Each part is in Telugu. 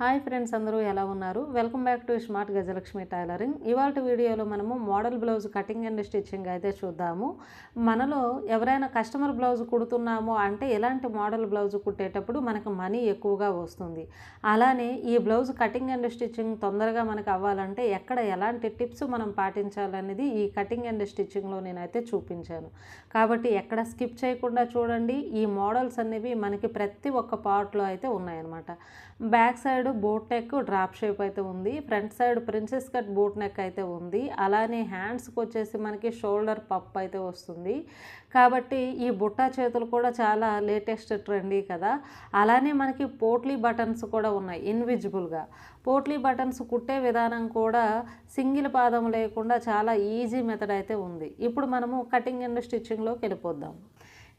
హాయ్ ఫ్రెండ్స్, అందరూ ఎలా ఉన్నారు? Welcome back to smart Gajalakshmi tailoring. ఇవాళ వీడియోలో మనము model blouse cutting and stitching అయితే చూద్దాము. మనలో ఎవరైనా కస్టమర్ బ్లౌజ్ కుడుతున్నాము అంటే ఎలాంటి మోడల్ బ్లౌజ్ కుట్టేటప్పుడు మనకు మనీ ఎక్కువగా వస్తుంది. అలానే ఈ బ్లౌజ్ కటింగ్ అండ్ స్టిచ్చింగ్ తొందరగా మనకు అవ్వాలంటే ఎక్కడ ఎలాంటి టిప్స్ మనం పాటించాలనేది ఈ కటింగ్ అండ్ స్టిచ్చింగ్లో నేనైతే చూపించాను. కాబట్టి ఎక్కడ స్కిప్ చేయకుండా చూడండి. ఈ మోడల్స్ అనేవి మనకి ప్రతి ఒక్క పార్ట్లో అయితే ఉన్నాయన్నమాట. Back side boat neck drop shape అయితే ఉంది, front side princess cut boat neck అయితే ఉంది, అలానే హ్యాండ్స్కి వచ్చేసి మనకి షోల్డర్ పప్ అయితే వస్తుంది. కాబట్టి ఈ బుట్టా చేతులు కూడా చాలా లేటెస్ట్ ట్రెండీ కదా. అలానే మనకి పోట్లీ బటన్స్ కూడా ఉన్నాయి ఇన్విజిబుల్గా. పోట్లీ బటన్స్ కుట్టే విధానం కూడా సింగిల్ పాదం లేకుండా చాలా ఈజీ మెథడ్ అయితే ఉంది. ఇప్పుడు మనము కటింగ్ అండ్ స్టిచ్చింగ్లోకి వెళ్ళిపోద్దాం.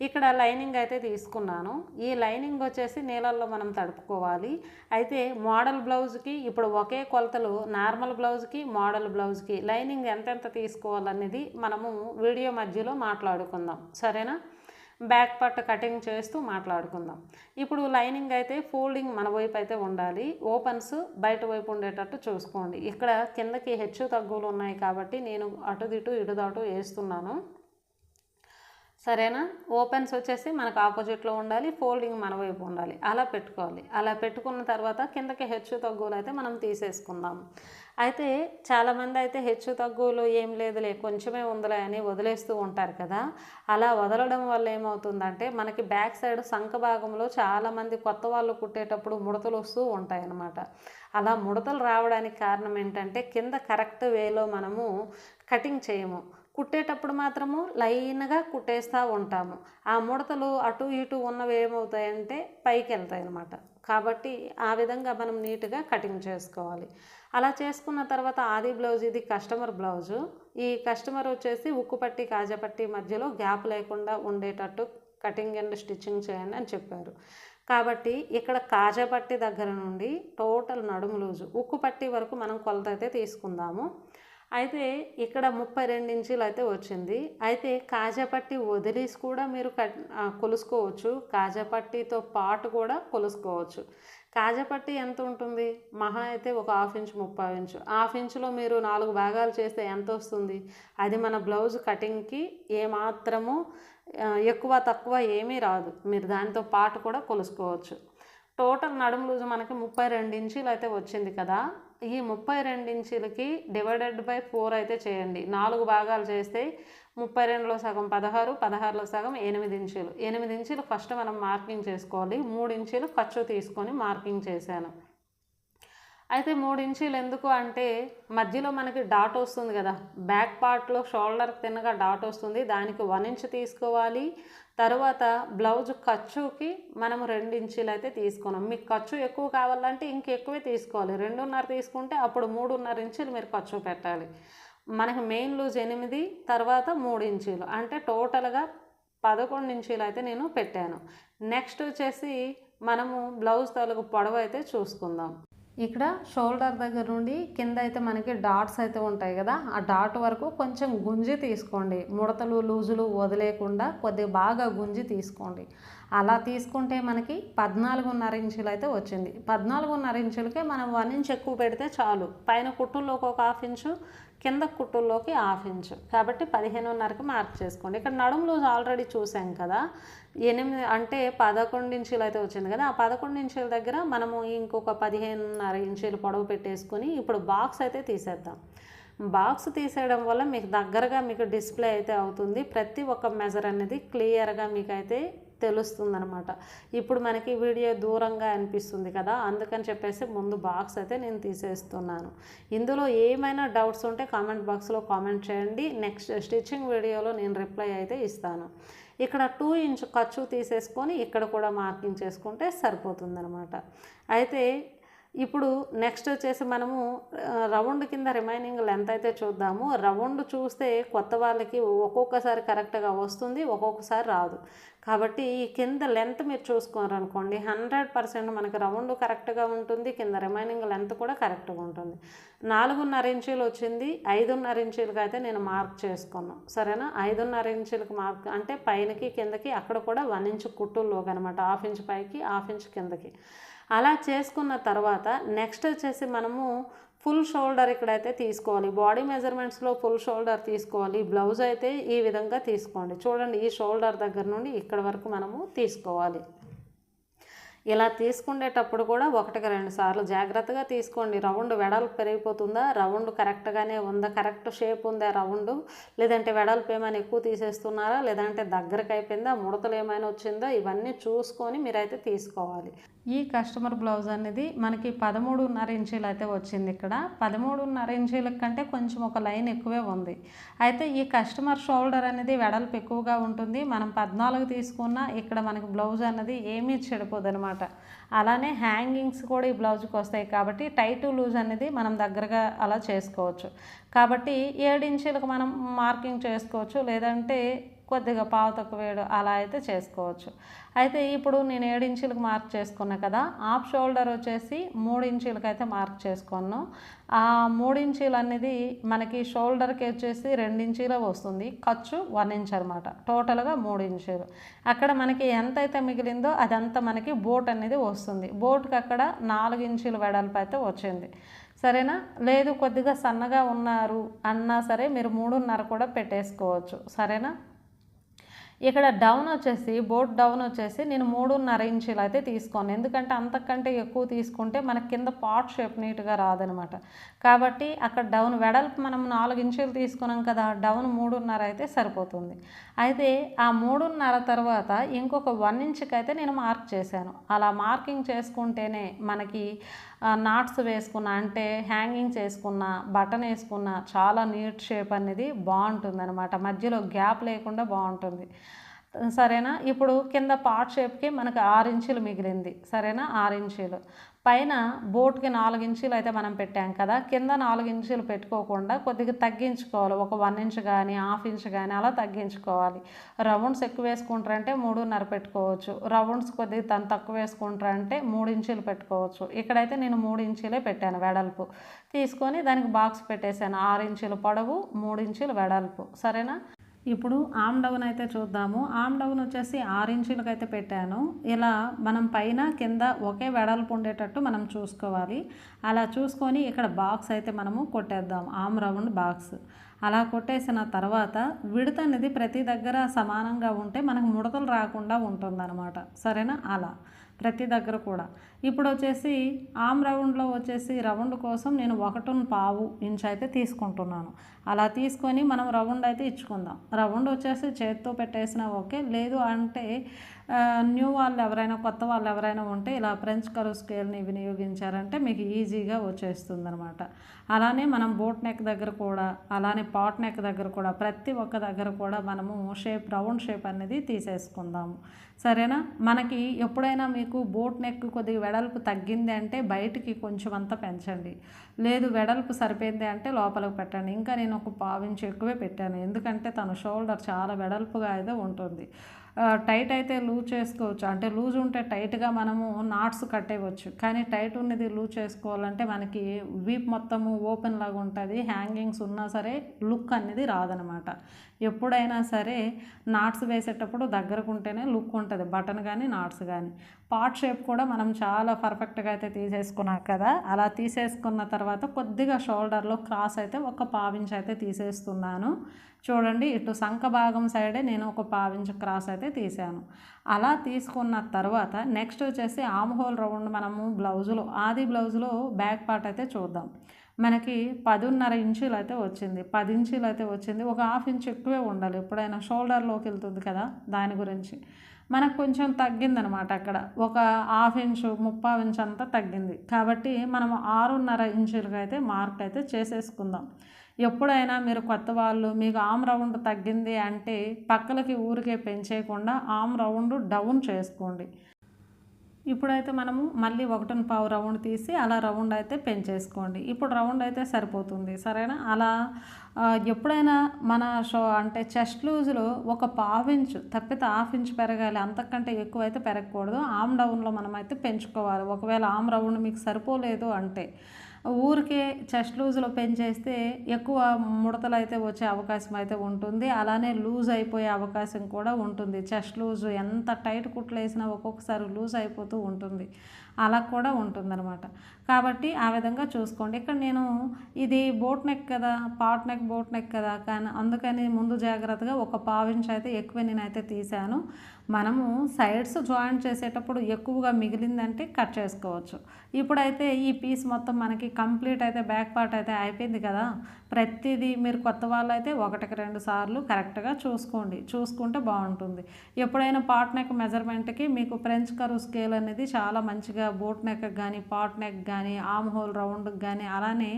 ఇక్కడ లైనింగ్ అయితే తీసుకున్నాను. ఈ లైనింగ్ వచ్చేసి నీళ్ళల్లో మనం తడుపుకోవాలి. అయితే మోడల్ బ్లౌజ్కి ఇప్పుడు ఒకే కొలతలు నార్మల్ బ్లౌజ్కి మోడల్ బ్లౌజ్కి లైనింగ్ ఎంతెంత తీసుకోవాలనేది మనము వీడియో మధ్యలో మాట్లాడుకుందాం, సరేనా? బ్యాక్ పార్ట్ కటింగ్ చేస్తూ మాట్లాడుకుందాం. ఇప్పుడు లైనింగ్ అయితే ఫోల్డింగ్ మన వైపు అయితే ఉండాలి, ఓపెన్స్ బయట వైపు ఉండేటట్టు చూసుకోండి. ఇక్కడ కిందకి హెచ్చు తగ్గులు ఉన్నాయి కాబట్టి నేను అటుదిటు ఇటుదాటు వేస్తున్నాను, సరేనా? ఓపెన్స్ వచ్చేసి మనకు ఆపోజిట్లో ఉండాలి, ఫోల్డింగ్ మన వైపు ఉండాలి, అలా పెట్టుకోవాలి. అలా పెట్టుకున్న తర్వాత కిందకి హెచ్చు తగ్గులు అయితే మనం తీసేసుకుందాం. అయితే చాలామంది అయితే హెచ్చు తగ్గులు ఏం లేదులే కొంచెమే ఉందిలే అని వదిలేస్తూ ఉంటారు కదా. అలా వదలడం వల్ల ఏమవుతుందంటే మనకి బ్యాక్ సైడ్ సంఖ భాగంలో చాలామంది కొత్త వాళ్ళు కుట్టేటప్పుడు ముడతలు వస్తూ ఉంటాయన్నమాట. అలా ముడతలు రావడానికి కారణం ఏంటంటే కింద కరెక్ట్ వేలో మనము కటింగ్ చేయము. కుట్టేటప్పుడు మాత్రము లైన్గా కుట్టేస్తూ ఉంటాము. ఆ ముడతలు అటు ఇటు ఉన్నవి ఏమవుతాయంటే పైకి వెళ్తాయి అన్నమాట. కాబట్టి ఆ విధంగా మనం నీట్గా కటింగ్ చేసుకోవాలి. అలా చేసుకున్న తర్వాత ఆది బ్లౌజ్, ఇది కస్టమర్ బ్లౌజు. ఈ కస్టమర్ వచ్చేసి ఉక్కుపట్టి కాజాపట్టి మధ్యలో గ్యాప్ లేకుండా ఉండేటట్టు కటింగ్ అండ్ స్టిచ్చింగ్ చేయండి అని చెప్పారు. కాబట్టి ఇక్కడ కాజాపట్టి దగ్గర నుండి టోటల్ నడుము లూజు ఉక్కుపట్టి వరకు మనం కొలత అయితే తీసుకుందాము. అయితే ఇక్కడ 32 ఇంచులు అయితే వచ్చింది. అయితే కాజాపట్టి వదిలేసి కూడా మీరు కొలుసుకోవచ్చు, కాజాపట్టితో పాటు కూడా కొలుసుకోవచ్చు. కాజాపట్టి ఎంత ఉంటుంది? మహా అయితే ఒక 1/2 ఇంచు 30 ఇంచు. 1/2 ఇంచులో మీరు 4 భాగాలు చేస్తే ఎంత వస్తుంది? అది మన బ్లౌజ్ కటింగ్కి ఏమాత్రము ఎక్కువ తక్కువ ఏమీ రాదు. మీరు దానితో పాటు కూడా కొలుసుకోవచ్చు. టోటల్ నడుము లూజు మనకి 32 ఇంచులు అయితే వచ్చింది కదా. ఈ 32 ఇంచులకి డివైడెడ్ బై 4 అయితే చేయండి. 4 భాగాలు చేస్తే 32లో సగం 16, 16లో సగం 8 ఇంచులు. 8 ఇంచులు ఫస్ట్ మనం మార్కింగ్ చేసుకోవాలి. 3 ఇంచులు ఖర్చు తీసుకొని మార్కింగ్ చేశాను. అయితే 3 ఇంచులు ఎందుకు అంటే మధ్యలో మనకి డాట్ వస్తుంది కదా, బ్యాక్ పార్ట్లో షోల్డర్ తిన్నగా డాట్ వస్తుంది, దానికి 1 ఇంచ్ తీసుకోవాలి. తర్వాత బ్లౌజ్ ఖర్చుకి మనము 2 ఇంచులు అయితే తీసుకున్నాం. మీకు ఖర్చు ఎక్కువ కావాలంటే ఇంకెక్కువే తీసుకోవాలి. 2.5 తీసుకుంటే అప్పుడు 3.5 ఇంచులు మీరు ఖర్చు పెట్టాలి. మనకి మెయిన్ లూజ్ 8, తర్వాత 3 ఇంచులు అంటే టోటల్గా 11 ఇంచులు అయితే నేను పెట్టాను. నెక్స్ట్ వచ్చేసి మనము బ్లౌజ్ తాలూకు పొడవు అయితే చూసుకుందాం. ఇక్కడ షోల్డర్ దగ్గర నుండి కింద అయితే మనకి డాట్స్ అయితే ఉంటాయి కదా, ఆ డాట్ వరకు కొంచెం గుంజి తీసుకోండి. ముడతలు లూజులు వదిలేకుండా కొద్దిగా బాగా గుంజి తీసుకోండి. అలా తీసుకుంటే మనకి 14.5 ఇంచులు అయితే వచ్చింది. 14.5 ఇంచులకే మనం 1 ఇంచ్ ఎక్కువ పెడితే చాలు. పైన కుట్టుల్లోకి ఒక 1/2 ఇంచు, కింద కుట్టుల్లోకి 1/2 ఇంచు, కాబట్టి 15.5కి మార్క్ చేసుకోండి. ఇక్కడ నడుము లూజ్ ఆల్రెడీ చూసాం కదా, 8 అంటే 11 ఇంచులు అయితే వచ్చింది కదా. ఆ 11 ఇంచుల దగ్గర మనము ఇంకొక 15.5 ఇంచులు పొడవు పెట్టేసుకొని ఇప్పుడు బాక్స్ అయితే తీసేద్దాం. బాక్స్ తీసేయడం వల్ల మీకు దగ్గరగా మీకు డిస్ప్లే అయితే అవుతుంది. ప్రతి ఒక్క మెజర్ అనేది క్లియర్గా మీకైతే తెలుస్తుందనమాట. ఇప్పుడు మనకి వీడియో దూరంగా అనిపిస్తుంది కదా, అందుకని చెప్పేసి ముందు బాక్స్ అయితే నేను తీసేస్తున్నాను. ఇందులో ఏమైనా డౌట్స్ ఉంటే కామెంట్ బాక్స్లో కామెంట్ చేయండి. నెక్స్ట్ స్టిచ్చింగ్ వీడియోలో నేను రిప్లై అయితే ఇస్తాను. ఇక్కడ 2 ఇంచ్ ఖర్చు తీసేసుకొని ఇక్కడ కూడా మార్కింగ్ చేసుకుంటే సరిపోతుందనమాట. అయితే ఇప్పుడు నెక్స్ట్ వచ్చేసి మనము రౌండ్ కింద రిమైనింగ్ లెంత్ అయితే చూద్దాము. రౌండ్ చూస్తే కొత్త వాళ్ళకి ఒక్కొక్కసారి కరెక్ట్గా వస్తుంది, ఒక్కొక్కసారి రాదు. కాబట్టి ఈ కింద లెంత్ మీరు చూసుకోరనుకోండి 100% మనకి రౌండ్ కరెక్ట్గా ఉంటుంది, కింద రిమైనింగ్ లెంత్ కూడా కరెక్ట్గా ఉంటుంది. 4.5 ఇంచీలు వచ్చింది, 5.5 ఇంచీలకి అయితే నేను మార్క్ చేసుకున్నాను. సరేనా? 5.5 ఇంచీలకి మార్క్ అంటే పైనకి కిందకి అక్కడ కూడా 1 ఇంచ్ కుట్టుల్లోకి అనమాట. 1/2 ఇంచ్ పైకి 1/2 ఇంచ్ కిందకి. అలా చేసుకున్న తర్వాత నెక్స్ట్ వచ్చేసి మనము ఫుల్ షోల్డర్ ఇక్కడైతే తీసుకోవాలి. బాడీ మెజర్మెంట్స్లో ఫుల్ షోల్డర్ తీసుకోవాలి. బ్లౌజ్ అయితే ఈ విధంగా తీసుకోండి. చూడండి, ఈ షోల్డర్ దగ్గర నుండి ఇక్కడ వరకు మనము తీసుకోవాలి. ఇలా తీసుకునేటప్పుడు కూడా 1-2 సార్లు జాగ్రత్తగా తీసుకోండి. రౌండ్ వెడల్పు పెరిగిపోతుందా, రౌండ్ కరెక్ట్గానే ఉందా, కరెక్ట్ షేప్ ఉందా రౌండ్, లేదంటే వెడల్పు ఏమైనా ఎక్కువ తీసేస్తున్నారా, లేదంటే దగ్గరకు అయిపోయిందా, ముడతలు ఏమైనా వచ్చిందా, ఇవన్నీ చూసుకొని మీరైతే తీసుకోవాలి. ఈ కస్టమర్ బ్లౌజ్ అనేది మనకి 13.5 ఇంచీలు అయితే వచ్చింది. ఇక్కడ 13.5 ఇంచీల కంటే కొంచెం ఒక లైన్ ఎక్కువే ఉంది. అయితే ఈ కస్టమర్ షోల్డర్ అనేది వెడల్పు ఎక్కువగా ఉంటుంది. మనం 14 తీసుకున్నా ఇక్కడ మనకి బ్లౌజ్ అనేది ఏమీ చెడిపోదు అనమాట. అలానే హ్యాంగింగ్స్ కూడా ఈ బ్లౌజ్కి వస్తాయి కాబట్టి టైట్ లూజ్ అనేది మనం దగ్గరగా అలా చేసుకోవచ్చు. కాబట్టి 7 ఇంచీలకు మనం మార్కింగ్ చేసుకోవచ్చు, లేదంటే కొద్దిగా పావు తక్కువ 7 అలా అయితే చేసుకోవచ్చు. అయితే ఇప్పుడు నేను 7 ఇంచీలకు మార్క్ చేసుకున్నా కదా, హాఫ్ షోల్డర్ వచ్చేసి 3 ఇంచీలకు అయితే మార్క్ చేసుకున్నాను. ఆ 3 ఇంచీలు అనేది మనకి షోల్డర్కి వచ్చేసి 2 ఇంచీలు వస్తుంది, ఖర్చు 1 ఇంచ్ అనమాట. టోటల్గా 3 ఇంచీలు. అక్కడ మనకి ఎంత అయితే మిగిలిందో అదంతా మనకి బోట్ అనేది వస్తుంది. బోట్కి అక్కడ 4 ఇంచీలు వెడల్పు అయితే వచ్చింది. సరేనా? లేదు కొద్దిగా సన్నగా ఉన్నారు అన్నా సరే మీరు 3.5 కూడా పెట్టేసుకోవచ్చు. సరేనా? ఇక్కడ డౌన్ వచ్చేసి బోట్ డౌన్ వచ్చేసి నేను 3.5 ఇంచీలు అయితే తీసుకోను. ఎందుకంటే అంతకంటే ఎక్కువ తీసుకుంటే మనకి కింద పాట్ షేప్ నీట్గా రాదనమాట. కాబట్టి అక్కడ డౌన్ వెడల్పు మనం 4 ఇంచీలు తీసుకున్నాం కదా, డౌన్ 3.5 అయితే సరిపోతుంది. అయితే ఆ 3.5 తర్వాత ఇంకొక 1 ఇంచ్కి అయితే నేను మార్క్ చేశాను. అలా మార్కింగ్ చేసుకుంటేనే మనకి నాట్స్ వేసుకున్న అంటే హ్యాంగింగ్స్ వేసుకున్న, బటన్ వేసుకున్న చాలా నీట్ షేప్ అనేది బాగుంటుంది అనమాట. మధ్యలో గ్యాప్ లేకుండా బాగుంటుంది. సరేనా? ఇప్పుడు కింద పార్ట్ షేప్కి మనకు 6 ఇంచీలు మిగిలింది. సరేనా? 6 ఇంచీలు పైన బోట్కి 4 ఇంచీలు అయితే మనం పెట్టాం కదా, కింద 4 ఇంచీలు పెట్టుకోకుండా కొద్దిగా తగ్గించుకోవాలి. ఒక 1 ఇంచ్ కానీ 1/2 ఇంచ్ కానీ అలా తగ్గించుకోవాలి. రౌండ్స్ ఎక్కువ వేసుకుంటారంటే 3.5 పెట్టుకోవచ్చు. రౌండ్స్ కొద్దిగా తక్కువ వేసుకుంటారంటే 3 ఇంచీలు పెట్టుకోవచ్చు. ఇక్కడైతే నేను 3 ఇంచీలే పెట్టాను వెడల్పు. తీసుకొని దానికి బాక్స్ పెట్టేశాను. 6 ఇంచీలు పొడవు, 3 ఇంచీలు వెడల్పు. సరేనా? ఇప్పుడు ఆమ్ డౌన్ అయితే చూద్దాము. ఆమ్ డౌన్ వచ్చేసి 6 ఇంచులకు అయితే పెట్టాను. ఇలా మనం పైన కింద ఒకే వెడల్పు ఉండేటట్టు మనం చూసుకోవాలి. అలా చూసుకొని ఇక్కడ బాక్స్ అయితే మనము కొట్టేద్దాం, ఆమ్ రౌండ్ బాక్స్. అలా కొట్టేసిన తర్వాత విడత అనేది ప్రతి దగ్గర సమానంగా ఉంటే మనకు ముడతలు రాకుండా ఉంటుందన్నమాట. సరేనా? అలా ప్రతి దగ్గర కూడా. ఇప్పుడు వచ్చేసి ఆమ్ రౌండ్లో వచ్చేసి రౌండ్ కోసం నేను 1.25 ఇంచ్ అయితే తీసుకుంటున్నాను. అలా తీసుకొని మనం రౌండ్ అయితే ఇచ్చుకుందాం. రౌండ్ వచ్చేసి చేతితో పెట్టేసినా ఓకే, లేదు అంటే న్యూ వాళ్ళు ఎవరైనా కొత్త వాళ్ళు ఎవరైనా ఉంటే ఇలా ఫ్రెంచ్ కర్వ్ స్కేల్ని వినియోగించారంటే మీకు ఈజీగా వచ్చేస్తుంది అనమాట. అలానే మనం బోట్ నెక్ దగ్గర కూడా, అలానే పాట్ నెక్ దగ్గర కూడా ప్రతి ఒక్క దగ్గర కూడా మనము షేప్ రౌండ్ షేప్ అనేది తీసేసుకుందాము. సరేనా? మనకి ఎప్పుడైనా మీకు బోట్ నెక్ కొద్దిగా వెడల్పు తగ్గింది అంటే బయటికి కొంచెం అంతా పెంచండి, లేదు వెడల్పు సరిపోయింది అంటే లోపలికి పెట్టండి. ఇంకా నేను ఒక 1/4 ఇంచ్ ఎక్కువే పెట్టాను, ఎందుకంటే తన షోల్డర్ చాలా వెడల్పుగా అయితే ఉంటుంది. టైట్ అయితే లూజ్ చేసుకోవచ్చు, అంటే లూజ్ ఉంటే టైట్గా మనము నాట్స్ కట్టేయవచ్చు. కానీ టైట్ ఉన్నది లూజ్ చేసుకోవాలంటే మనకి వీప్ మొత్తము ఓపెన్ లాగా ఉంటుంది, హ్యాంగింగ్స్ ఉన్నా సరే లుక్ అనేది రాదనమాట. ఎప్పుడైనా సరే నాట్స్ వేసేటప్పుడు దగ్గరకు ఉంటేనే లుక్ ఉంటుంది, బటన్ కానీ నాట్స్ కానీ. పార్ట్ షేప్ కూడా మనం చాలా పర్ఫెక్ట్గా అయితే తీసేసుకున్నాం కదా. అలా తీసేసుకున్న తర్వాత కొద్దిగా షోల్డర్లో క్రాస్ అయితే ఒక 1/4 ఇంచ్ అయితే తీసేస్తున్నాను. చూడండి, ఇటు సంఖ భాగం సైడే నేను ఒక 1/4 ఇంచ్ క్రాస్ అయితే తీసాను. అలా తీసుకున్న తర్వాత నెక్స్ట్ వచ్చేసి ఆమ్ హోల్ రౌండ్ మనము బ్లౌజులో ఆది బ్లౌజులో బ్యాక్ పార్ట్ అయితే చూద్దాం. మనకి 10.5 ఇంచులు అయితే వచ్చింది, 10 ఇంచులు అయితే వచ్చింది. ఒక 1/2 ఇంచ్ ఎక్కువే ఉండాలి, ఎప్పుడైనా షోల్డర్లోకి వెళ్తుంది కదా, దాని గురించి. మనకు కొంచెం తగ్గిందనమాట, అక్కడ ఒక 1/2 ఇంచు 3/4 ఇంచ్ అంతా తగ్గింది. కాబట్టి మనం 6.5 ఇంచులకు అయితే మార్క్ అయితే చేసేసుకుందాం. ఎప్పుడైనా మీరు కొత్త వాళ్ళు మీకు ఆమ్ రౌండ్ తగ్గింది అంటే పక్కలకి ఊరికే పెంచేయకుండా ఆమ్ రౌండ్ డౌన్ చేసుకోండి. ఇప్పుడైతే మనము మళ్ళీ 1.5 రౌండ్ తీసి అలా రౌండ్ అయితే పెంచేసుకోండి. ఇప్పుడు రౌండ్ అయితే సరిపోతుంది, సరేనా? అలా ఎప్పుడైనా మన అంటే చెస్ట్ లూజ్లో ఒక 1/2 ఇంచు తప్పితే 1/2 ఇంచు పెరగాలి, అంతకంటే ఎక్కువ అయితే పెరగకూడదు. ఆమ్ డౌన్లో మనం అయితే పెంచుకోవాలి. ఒకవేళ ఆమ్ రౌండ్ మీకు సరిపోలేదు అంటే ఊరికే చెస్ట్ లూజ్లో పెంచేస్తే ఎక్కువ ముడతలు అయితే వచ్చే అవకాశం అయితే ఉంటుంది. అలానే లూజ్ అయిపోయే అవకాశం కూడా ఉంటుంది. చెస్ట్ లూజ్ ఎంత టైట్ కుట్లు వేసినా ఒక్కొక్కసారి లూజ్ అయిపోతూ ఉంటుంది, అలా కూడా ఉంటుందన్నమాట. కాబట్టి ఆ విధంగా చూసుకోండి. ఇక్కడ నేను ఇది బోట్ నెక్ కదా, పాట్ నెక్ బోట్ నెక్ కదా, కానీ అందుకని ముందు జాగ్రత్తగా ఒక 1/2 ఇంచ్ అయితే ఎక్కువ నేనైతే తీసాను. మనము సైడ్స్ జాయింట్ చేసేటప్పుడు ఎక్కువగా మిగిలిందంటే కట్ చేసుకోవచ్చు. ఇప్పుడైతే ఈ పీస్ మొత్తం మనకి కంప్లీట్ అయితే బ్యాక్ పార్ట్ అయితే అయిపోయింది కదా. ప్రతిదీ మీరు కొత్త వాళ్ళు అయితే 1కి 2 సార్లు కరెక్ట్గా చూసుకుంటే బాగుంటుంది. ఎప్పుడైనా పాట్ నెక్ మెజర్మెంట్కి మీకు ఫ్రెంచ్ కర్వ్ స్కేల్ అనేది చాలా మంచిగా బోట్ నెక్ కానీ పాట్ నెక్ కానీ ఆమ్ హోల్ రౌండ్కి కానీ అలానే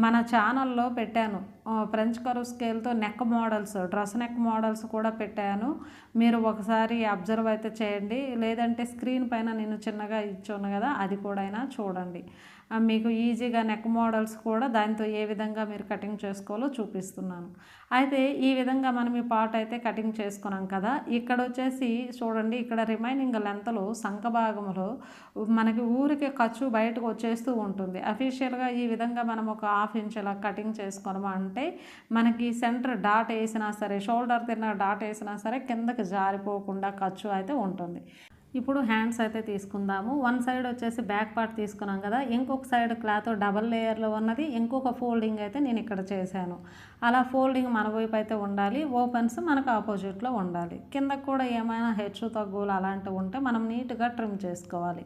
మన ఛానల్లో పెట్టాను. ఫ్రెంచ్ కర్వ్ స్కేల్తో neck models, dress neck models కూడా పెట్టాను. మీరు ఒకసారి అబ్జర్వ్ అయితే చేయండి, లేదంటే స్క్రీన్ పైన నేను చిన్నగా ఇచ్చాను కదా, అది కూడా అయినా చూడండి. మీకు ఈజీగా నెక్ మోడల్స్ కూడా దాంతో ఏ విధంగా మీరు కటింగ్ చేసుకోవాలో చూపిస్తున్నాను. అయితే ఈ విధంగా మనం ఈ పార్ట్ అయితే కటింగ్ చేసుకున్నాం కదా. ఇక్కడ వచ్చేసి చూడండి, ఇక్కడ రిమైనింగ్ లెంత్లో సంఖ భాగంలో మనకి ఊరికే ఖర్చు బయటకు వచ్చేస్తూ ఉంటుంది. అఫీషియల్గా ఈ విధంగా మనం ఒక 1/2 ఇంచ్ ఇలా కటింగ్ చేసుకున్నాము అంటే మనకి సెంటర్ డాట్ వేసినా సరే, షోల్డర్ తిన్న డాట్ వేసినా సరే కిందకి జారిపోకుండా ఖర్చు అయితే ఉంటుంది. ఇప్పుడు హ్యాండ్స్ అయితే తీసుకుందాము. వన్ సైడ్ వచ్చేసి బ్యాక్ పార్ట్ తీసుకున్నాం కదా, ఇంకొక సైడ్ క్లాత్ డబల్ లేయర్లో ఉన్నది ఇంకొక ఫోల్డింగ్ అయితే నేను ఇక్కడ చేశాను. అలా ఫోల్డింగ్ మన వైపు అయితే ఉండాలి, ఓపెన్స్ మనకు ఆపోజిట్లో ఉండాలి. కిందకు కూడా ఏమైనా హెచ్చు తగ్గులు అలాంటివి ఉంటే మనం నీట్గా ట్రిమ్ చేసుకోవాలి.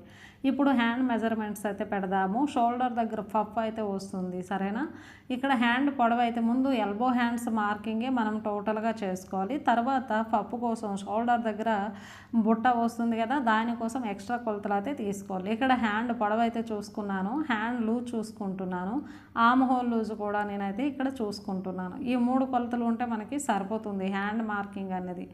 ఇప్పుడు హ్యాండ్ మెజర్మెంట్స్ అయితే పెడదాము. షోల్డర్ దగ్గర పఫ్ అయితే వస్తుంది, సరేనా? ఇక్కడ హ్యాండ్ పొడవు అయితే ముందు ఎల్బో హ్యాండ్స్ మార్కింగే మనం టోటల్గా చేసుకోవాలి. తర్వాత పప్పు కోసం షోల్డర్ దగ్గర బుట్ట వస్తుంది కదా, దానికోసం ఎక్స్ట్రా కొలతలు అయితే తీసుకోవాలి. ఇక్కడ హ్యాండ్ పొడవు అయితే చూసుకున్నాను, హ్యాండ్ లూజ్ చూసుకుంటున్నాను, ఆమ్ హోల్ లూజ్ కూడా నేనైతే ఇక్కడ చూసుకుంటున్నాను. ఈ 3 కొలతలు ఉంటే మనకి సరిపోతుంది హ్యాండ్ మార్కింగ్ అనేది,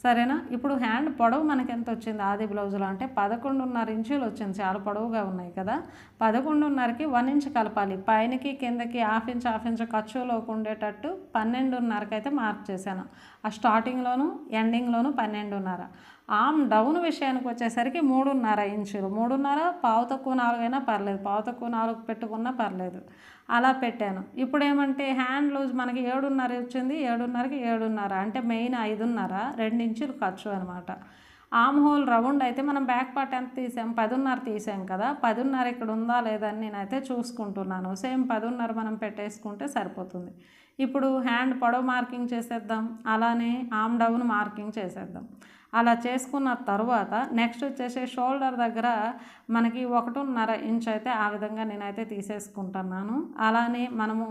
సరేనా? ఇప్పుడు హ్యాండ్ పొడవు మనకి ఎంత వచ్చింది ఆది బ్లౌజులో అంటే 11.5 ఇంచులు వచ్చింది. చాలా పొడవుగా ఉన్నాయి కదా. 11.5కి 1 ఇంచ్ కలపాలి. పైనకి కిందకి హాఫ్ ఇంచ్ ఖర్చులోకి ఉండేటట్టు 12.5కి అయితే మార్క్ చేశాను. ఆ స్టార్టింగ్లోను ఎండింగ్లోను 12.5. ఆమ్ డౌన్ విషయానికి వచ్చేసరికి 3.5 ఇంచులు, 3.5 పావు తక్కువ 4 అయినా పర్లేదు, పావు తక్కువ 4 పెట్టుకున్నా పర్లేదు, అలా పెట్టాను. ఇప్పుడు ఏమంటే హ్యాండ్ లూజ్ మనకి 7.5 వచ్చింది, 7.5కి 7.5 అంటే మెయిన్ 5.5, 2 ఇంచులు ఖర్చు అనమాట. ఆమ్ హోల్ రౌండ్ అయితే మనం బ్యాక్ పార్ట్ ఎంత తీసాం, 10.5 తీసాం కదా. 10.5 ఇక్కడ ఉందా లేదా అని నేనైతే చూసుకుంటున్నాను. సేమ్ 10.5 మనం పెట్టేసుకుంటే సరిపోతుంది. ఇప్పుడు హ్యాండ్ పొడవు మార్కింగ్ చేసేద్దాం, అలానే ఆమ్ డౌన్ మార్కింగ్ చేసేద్దాం. అలా చేసుకున్న తర్వాత నెక్స్ట్ వచ్చేసి షోల్డర్ దగ్గర మనకి 1.5 ఇంచ్ అయితే ఆ విధంగా నేనైతే తీసేసుకుంటున్నాను. అలానే మనము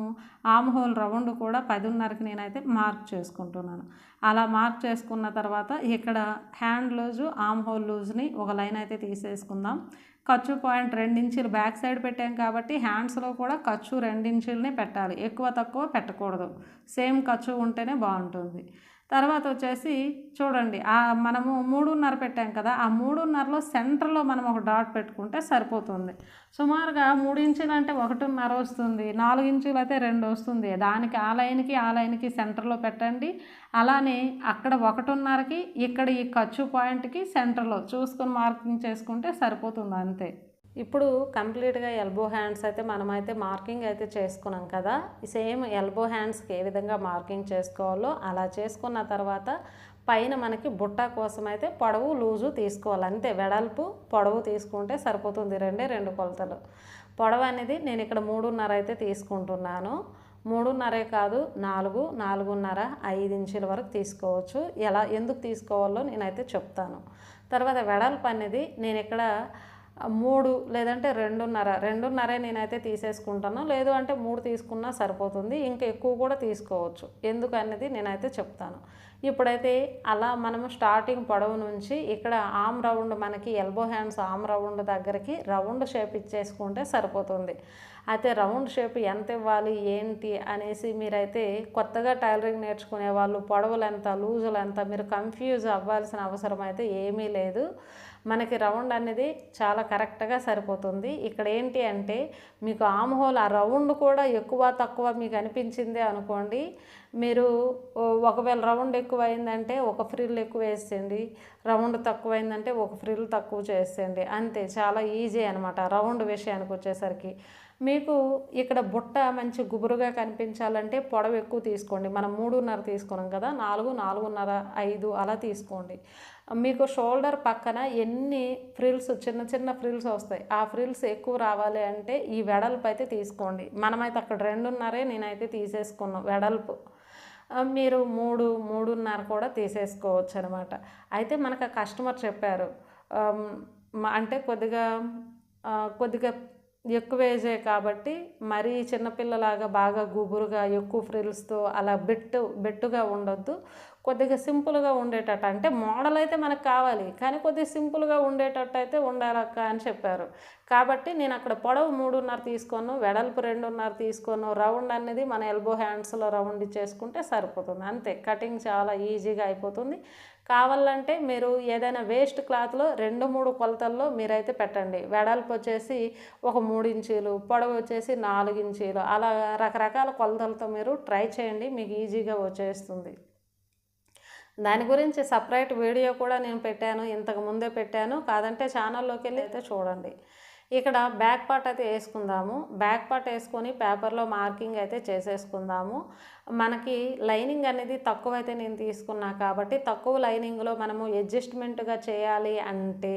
ఆమ్ హోల్ రౌండ్ కూడా 10.5కి నేనైతే మార్క్ చేసుకుంటున్నాను. అలా మార్క్ చేసుకున్న తర్వాత ఇక్కడ హ్యాండ్ లూజు ఆమ్ హోల్ లూజ్ని ఒక లైన్ అయితే తీసేసుకుందాం. ఖర్చు పాయింట్ 2 ఇంచులు బ్యాక్ సైడ్ పెట్టాం కాబట్టి హ్యాండ్స్లో కూడా ఖర్చు 2 ఇంచులనే పెట్టాలి, ఎక్కువ తక్కువ పెట్టకూడదు. సేమ్ ఖర్చు ఉంటేనే బాగుంటుంది. తర్వాత వచ్చేసి చూడండి, మనము 3.5 పెట్టాం కదా, ఆ 3.5లో సెంటర్లో మనం ఒక డాట్ పెట్టుకుంటే సరిపోతుంది. సుమారుగా 3 ఇంచులు అంటే 1.5 వస్తుంది, 4 ఇంచులు అయితే 2 వస్తుంది. దానికి ఆ లైన్కి సెంటర్లో పెట్టండి. అలానే అక్కడ 1.5కి ఇక్కడ ఈ ఖర్చు పాయింట్కి సెంటర్లో చూసుకొని మార్కింగ్ చేసుకుంటే సరిపోతుంది, అంతే. ఇప్పుడు కంప్లీట్గా ఎల్బో హ్యాండ్స్ అయితే మనమైతే మార్కింగ్ అయితే చేసుకున్నాం కదా. సేమ్ ఎల్బో హ్యాండ్స్కి ఏ విధంగా మార్కింగ్ చేసుకోవాలో అలా చేసుకున్న తర్వాత పైన మనకి బుట్ట కోసం అయితే పొడవు లూజు తీసుకోవాలి, అంతే. వెడల్పు పొడవు తీసుకుంటే సరిపోతుంది, 2 కొలతలు. పొడవు అనేది నేను ఇక్కడ 3.5 అయితే తీసుకుంటున్నాను. 3.5 కాదు, 4, 4.5, 5 ఇంచుల వరకు తీసుకోవచ్చు. ఎందుకు తీసుకోవాలో నేనైతే చెప్తాను. తర్వాత వెడల్పు అనేది నేను ఇక్కడ 3 లేదంటే 2.5 నేనైతే తీసేసుకుంటాను. లేదు అంటే 3 తీసుకున్నా సరిపోతుంది, ఇంకా ఎక్కువ కూడా తీసుకోవచ్చు. ఎందుకు అనేది నేనైతే చెప్తాను. ఇప్పుడైతే అలా మనము స్టార్టింగ్ పొడవు నుంచి ఇక్కడ ఆమ్ రౌండ్ మనకి ఎల్బో హ్యాండ్స్ ఆమ్ రౌండ్ దగ్గరికి రౌండ్ షేప్ ఇచ్చేసుకుంటే సరిపోతుంది. అయితే రౌండ్ షేప్ ఎంత ఇవ్వాలి ఏంటి అనేసి మీరైతే కొత్తగా టైలరింగ్ నేర్చుకునే వాళ్ళు పొడవులు ఎంత లూజులు ఎంత మీరు కన్ఫ్యూజ్ అవ్వాల్సిన అవసరం అయితే ఏమీ లేదు. మనకి రౌండ్ అనేది చాలా కరెక్ట్గా సరిపోతుంది. ఇక్కడ ఏంటి అంటే మీకు ఆమ్ హోల్ ఆ రౌండ్ కూడా ఎక్కువ తక్కువ మీకు అనిపించింది అనుకోండి, మీరు ఒకవేళ రౌండ్ ఎక్కువ అయిందంటే ఒక ఫ్రిల్ ఎక్కువ వేసేయండి, రౌండ్ తక్కువైందంటే ఒక ఫ్రిల్ తక్కువ చేసేయండి, అంతే. చాలా ఈజీ అనమాట రౌండ్ విషయానికి వచ్చేసరికి. మీకు ఇక్కడ బుట్ట మంచి గుబురుగా కనిపించాలంటే పొడవు ఎక్కువ తీసుకోండి. మనం 3.5 తీసుకున్నాం కదా, 4, 4.5, 5 అలా తీసుకోండి. మీకు షోల్డర్ పక్కన ఎన్ని ఫ్రిల్స్ చిన్న చిన్న ఫ్రిల్స్ వస్తాయి, ఆ ఫ్రిల్స్ ఎక్కువ రావాలి అంటే ఈ వెడల్పు అయితే తీసుకోండి. మనమైతే అక్కడ 2.5 నేనైతే తీసేసుకున్నాం వెడల్పు. మీరు 3, 3.5 కూడా తీసేసుకోవచ్చు అనమాట. అయితే మనకు ఆ కస్టమర్ చెప్పారు, అంటే కొద్దిగా ఎక్కువ ఏజే కాబట్టి మరీ చిన్నపిల్లలాగా బాగా గుబురుగా ఎక్కువ ఫ్రిల్స్తో అలా బెట్టుగా ఉండొద్దు, కొద్దిగా సింపుల్గా ఉండేటట్టు, అంటే మోడల్ అయితే మనకు కావాలి కానీ కొద్దిగా సింపుల్గా ఉండేటట్టు అయితే ఉండాలక్క అని చెప్పారు. కాబట్టి నేను అక్కడ పొడవు 3.5 తీసుకోను, వెడల్పు 2.5 తీసుకోను, రౌండ్ అనేది మన ఎల్బో హ్యాండ్స్లో రౌండ్ చేసుకుంటే సరిపోతుంది, అంతే. కటింగ్ చాలా ఈజీగా అయిపోతుంది. కావాలంటే మీరు ఏదైనా వేస్ట్ క్లాత్లో 2-3 కొలతల్లో మీరైతే పెట్టండి. వెడల్పు వచ్చేసి ఒక 3 ఇంచీలు, పొడవు వచ్చేసి 4 ఇంచీలు, అలా రకరకాల కొలతలతో మీరు ట్రై చేయండి, మీకు ఈజీగా వచ్చేస్తుంది. దాని గురించి సపరేట్ వీడియో కూడా నేను పెట్టాను, ఇంతకు ముందే పెట్టాను, కాదంటే ఛానల్లోకి వెళ్ళి అయితే చూడండి. ఇక్కడ బ్యాక్ పార్ట్ అయితే వేసుకుందాము. బ్యాక్ పార్ట్ వేసుకొని పేపర్లో మార్కింగ్ అయితే చేసేసుకుందాము. మనకి లైనింగ్ అనేది తక్కువ అయితే నేను తీసుకున్నా కాబట్టి తక్కువ లైనింగ్లో మనము అడ్జస్ట్మెంట్గా చేయాలి అంటే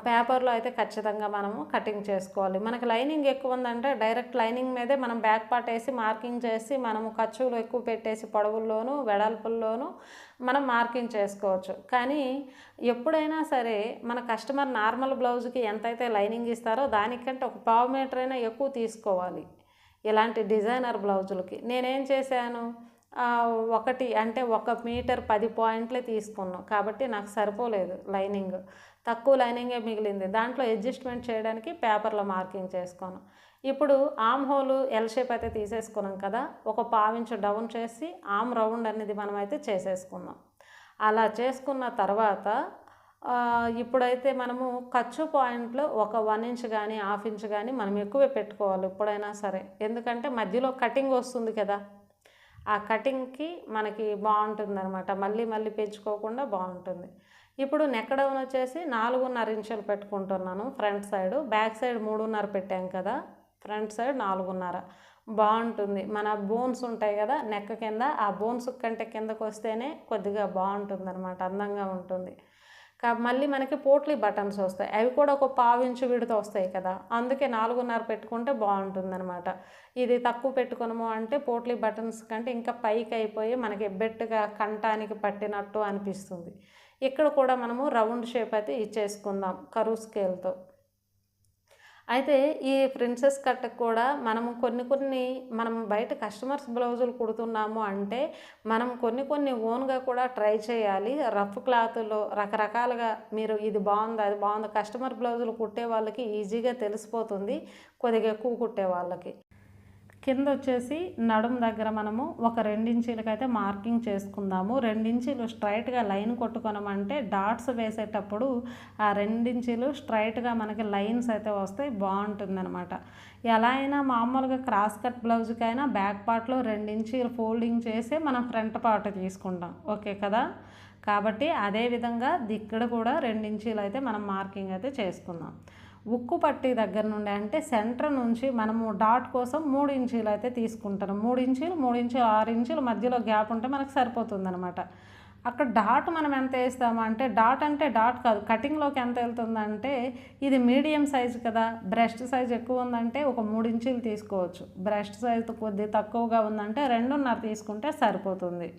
పేపర్లో అయితే ఖచ్చితంగా మనము కటింగ్ చేసుకోవాలి. మనకి లైనింగ్ ఎక్కువ ఉందంటే డైరెక్ట్ లైనింగ్ మీదే మనం బ్యాక్ పార్ట్ వేసి మార్కింగ్ చేసి మనము ఖర్చులు ఎక్కువ పెట్టేసి పొడవుల్లోనూ వెడల్పుల్లోనూ మనం మార్కింగ్ చేసుకోవచ్చు. కానీ ఎప్పుడైనా సరే మన కస్టమర్ నార్మల్ బ్లౌజ్కి ఎంతైతే లైనింగ్ ఇస్తారో దానికంటే ఒక 1/4 మీటర్ అయినా ఎక్కువ తీసుకోవాలి ఇలాంటి డిజైనర్ బ్లౌజులకి. నేనేం చేశాను, 1 మీటర్ 10 పాయింట్లే తీసుకున్నాను కాబట్టి నాకు సరిపోలేదు లైనింగ్, తక్కువ లైనింగే మిగిలింది. దాంట్లో అడ్జస్ట్మెంట్ చేయడానికి పేపర్లో మార్కింగ్ చేసుకోను. ఇప్పుడు ఆమ్ హోల్ ఎల్ షేప్ అయితే తీసేసుకున్నాం కదా, ఒక 1/4 ఇంచు డౌన్ చేసి ఆమ్ రౌండ్ అనేది మనం అయితే చేసేసుకుందాం. అలా చేసుకున్న తర్వాత ఇప్పుడైతే మనము ఖర్చు పాయింట్లో ఒక 1 ఇంచ్ కానీ 1/2 ఇంచ్ కానీ మనం ఎక్కువే పెట్టుకోవాలి ఎప్పుడైనా సరే, ఎందుకంటే మధ్యలో కటింగ్ వస్తుంది కదా, ఆ కటింగ్కి మనకి బాగుంటుంది అనమాట, మళ్ళీ పెంచుకోకుండా బాగుంటుంది. ఇప్పుడు నెక్ డౌన్ వచ్చేసి 4.5 ఇంచులు పెట్టుకుంటున్నాను ఫ్రంట్ సైడ్, బ్యాక్ సైడ్ 3.5 పెట్టాం కదా, ఫ్రంట్ సైడ్ 4.5 బాగుంటుంది. మన బోన్స్ ఉంటాయి కదా నెక్ కింద, ఆ బోన్స్ కంటే కిందకు వస్తేనే కొద్దిగా బాగుంటుంది అనమాట, అందంగా ఉంటుంది. మళ్ళీ మనకి పోట్లీ బటన్స్ వస్తాయి, అవి కూడా ఒక 1/4 ఇంచు విడితో వస్తాయి కదా, అందుకే 4.5 పెట్టుకుంటే బాగుంటుంది అనమాట. ఇది తక్కువ పెట్టుకున్నాము అంటే పోట్లీ బటన్స్ కంటే ఇంకా పైకి అయిపోయి మనకి బెట్టుగా కంటానికి పట్టినట్టు అనిపిస్తుంది. ఇక్కడ కూడా మనము రౌండ్ షేప్ అయితే ఇచ్చేసుకుందాం కరువు స్కేల్తో. అయితే ఈ ప్రిన్సెస్ కట్ కూడా మనము మనం బయట కస్టమర్స్ బ్లౌజులు కుడుతున్నాము అంటే మనం కొన్ని ఓన్గా కూడా ట్రై చేయాలి. రఫ్ క్లాత్లో రకరకాలుగా మీరు ఇది బాగుంది అది బాగుంది, కస్టమర్ బ్లౌజులు కుట్టే వాళ్ళకి ఈజీగా తెలిసిపోతుంది, కొద్దిగా ఎక్కువ కుట్టే వాళ్ళకి. కింద వచ్చేసి నడుము దగ్గర మనము ఒక 2 ఇంచీలకి అయితే మార్కింగ్ చేసుకుందాము. 2 ఇంచీలు స్ట్రైట్గా లైన్ కొట్టుకున్నామంటే డాట్స్ వేసేటప్పుడు ఆ 2 ఇంచీలు స్ట్రైట్గా మనకి లైన్స్ అయితే వస్తాయి, బాగుంటుంది అనమాట. ఎలా అయినా మామూలుగా క్రాస్ కట్ బ్లౌజ్కైనా బ్యాక్ పార్ట్లో 2 ఇంచీలు ఫోల్డింగ్ చేసి మనం ఫ్రంట్ పార్ట్ తీసుకుంటాం, ఓకే కదా. కాబట్టి అదేవిధంగా ఇక్కడ కూడా 2 ఇంచీలు అయితే మనం మార్కింగ్ అయితే చేసుకుందాం. ఉక్కు పట్టి దగ్గర నుండి అంటే సెంటర్ నుంచి మనము డాట్ కోసం 3 ఇంచీలు అయితే తీసుకుంటాను. 3 ఇంచీలు 6 ఇంచుల మధ్యలో గ్యాప్ ఉంటే మనకు సరిపోతుంది అనమాట. అక్కడ డాట్ మనం ఎంత వేస్తాము అంటే డాట్ కాదు, కటింగ్లోకి ఎంత వెళ్తుందంటే ఇది మీడియం సైజు కదా, బ్రెస్ట్ సైజ్ ఎక్కువ ఉందంటే ఒక 3 ఇంచీలు తీసుకోవచ్చు, బ్రెస్ట్ సైజు కొద్దిగా తక్కువగా ఉందంటే 2.5 తీసుకుంటే సరిపోతుంది.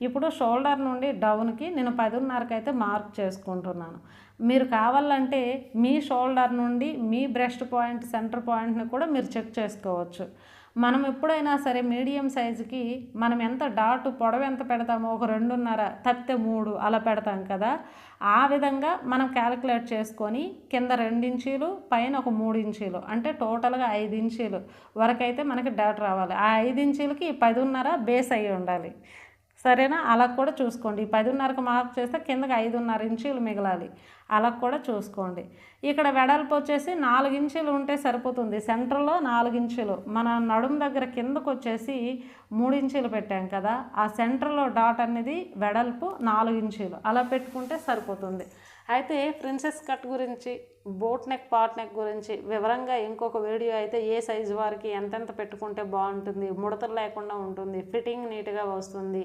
ఇప్పుడు షోల్డర్ నుండి డౌన్కి నేను 10.5కి అయితే మార్క్ చేసుకుంటున్నాను. మీరు కావాలంటే మీ షోల్డర్ నుండి మీ బ్రెస్ట్ పాయింట్ సెంటర్ పాయింట్ని కూడా మీరు చెక్ చేసుకోవచ్చు. మనం ఎప్పుడైనా సరే మీడియం సైజుకి మనం ఎంత డాట్ పొడవు ఎంత పెడతామో ఒక 2.5 తప్పితే 3 అలా పెడతాం కదా, ఆ విధంగా మనం క్యాలిక్యులేట్ చేసుకొని కింద 2 ఇంచీలు పైన ఒక 3 ఇంచీలు అంటే టోటల్గా 5 ఇంచీలు వరకైతే మనకి డాట్ రావాలి. ఆ 5 ఇంచీలకి 10.5 బేస్ అయ్యి ఉండాలి. సరేనా? అలా కూడా చూసుకోండి. 10.5కి మార్క్ చేస్తే కిందకి 5.5 ఇంచీలు మిగలాలి. అలా కూడా చూసుకోండి. ఇక్కడ వెడల్పు వచ్చేసి 4 ఇంచీలు ఉంటే సరిపోతుంది. సెంటర్లో 4 ఇంచీలు, మన నడుము దగ్గర కిందకు వచ్చేసి 3 ఇంచీలు పెట్టాం కదా, ఆ సెంటర్లో డాట్ అనేది వెడల్పు 4 ఇంచీలు అలా పెట్టుకుంటే సరిపోతుంది. అయితే ప్రిన్సెస్ కట్ గురించి, బోట్ నెక్, పాట్ నెక్ గురించి వివరంగా ఇంకొక వీడియో అయితే ఏ సైజు వారికి ఎంతెంత పెట్టుకుంటే బాగుంటుంది, ముడతలు లేకుండా ఉంటుంది, ఫిట్టింగ్ నీట్గా వస్తుంది,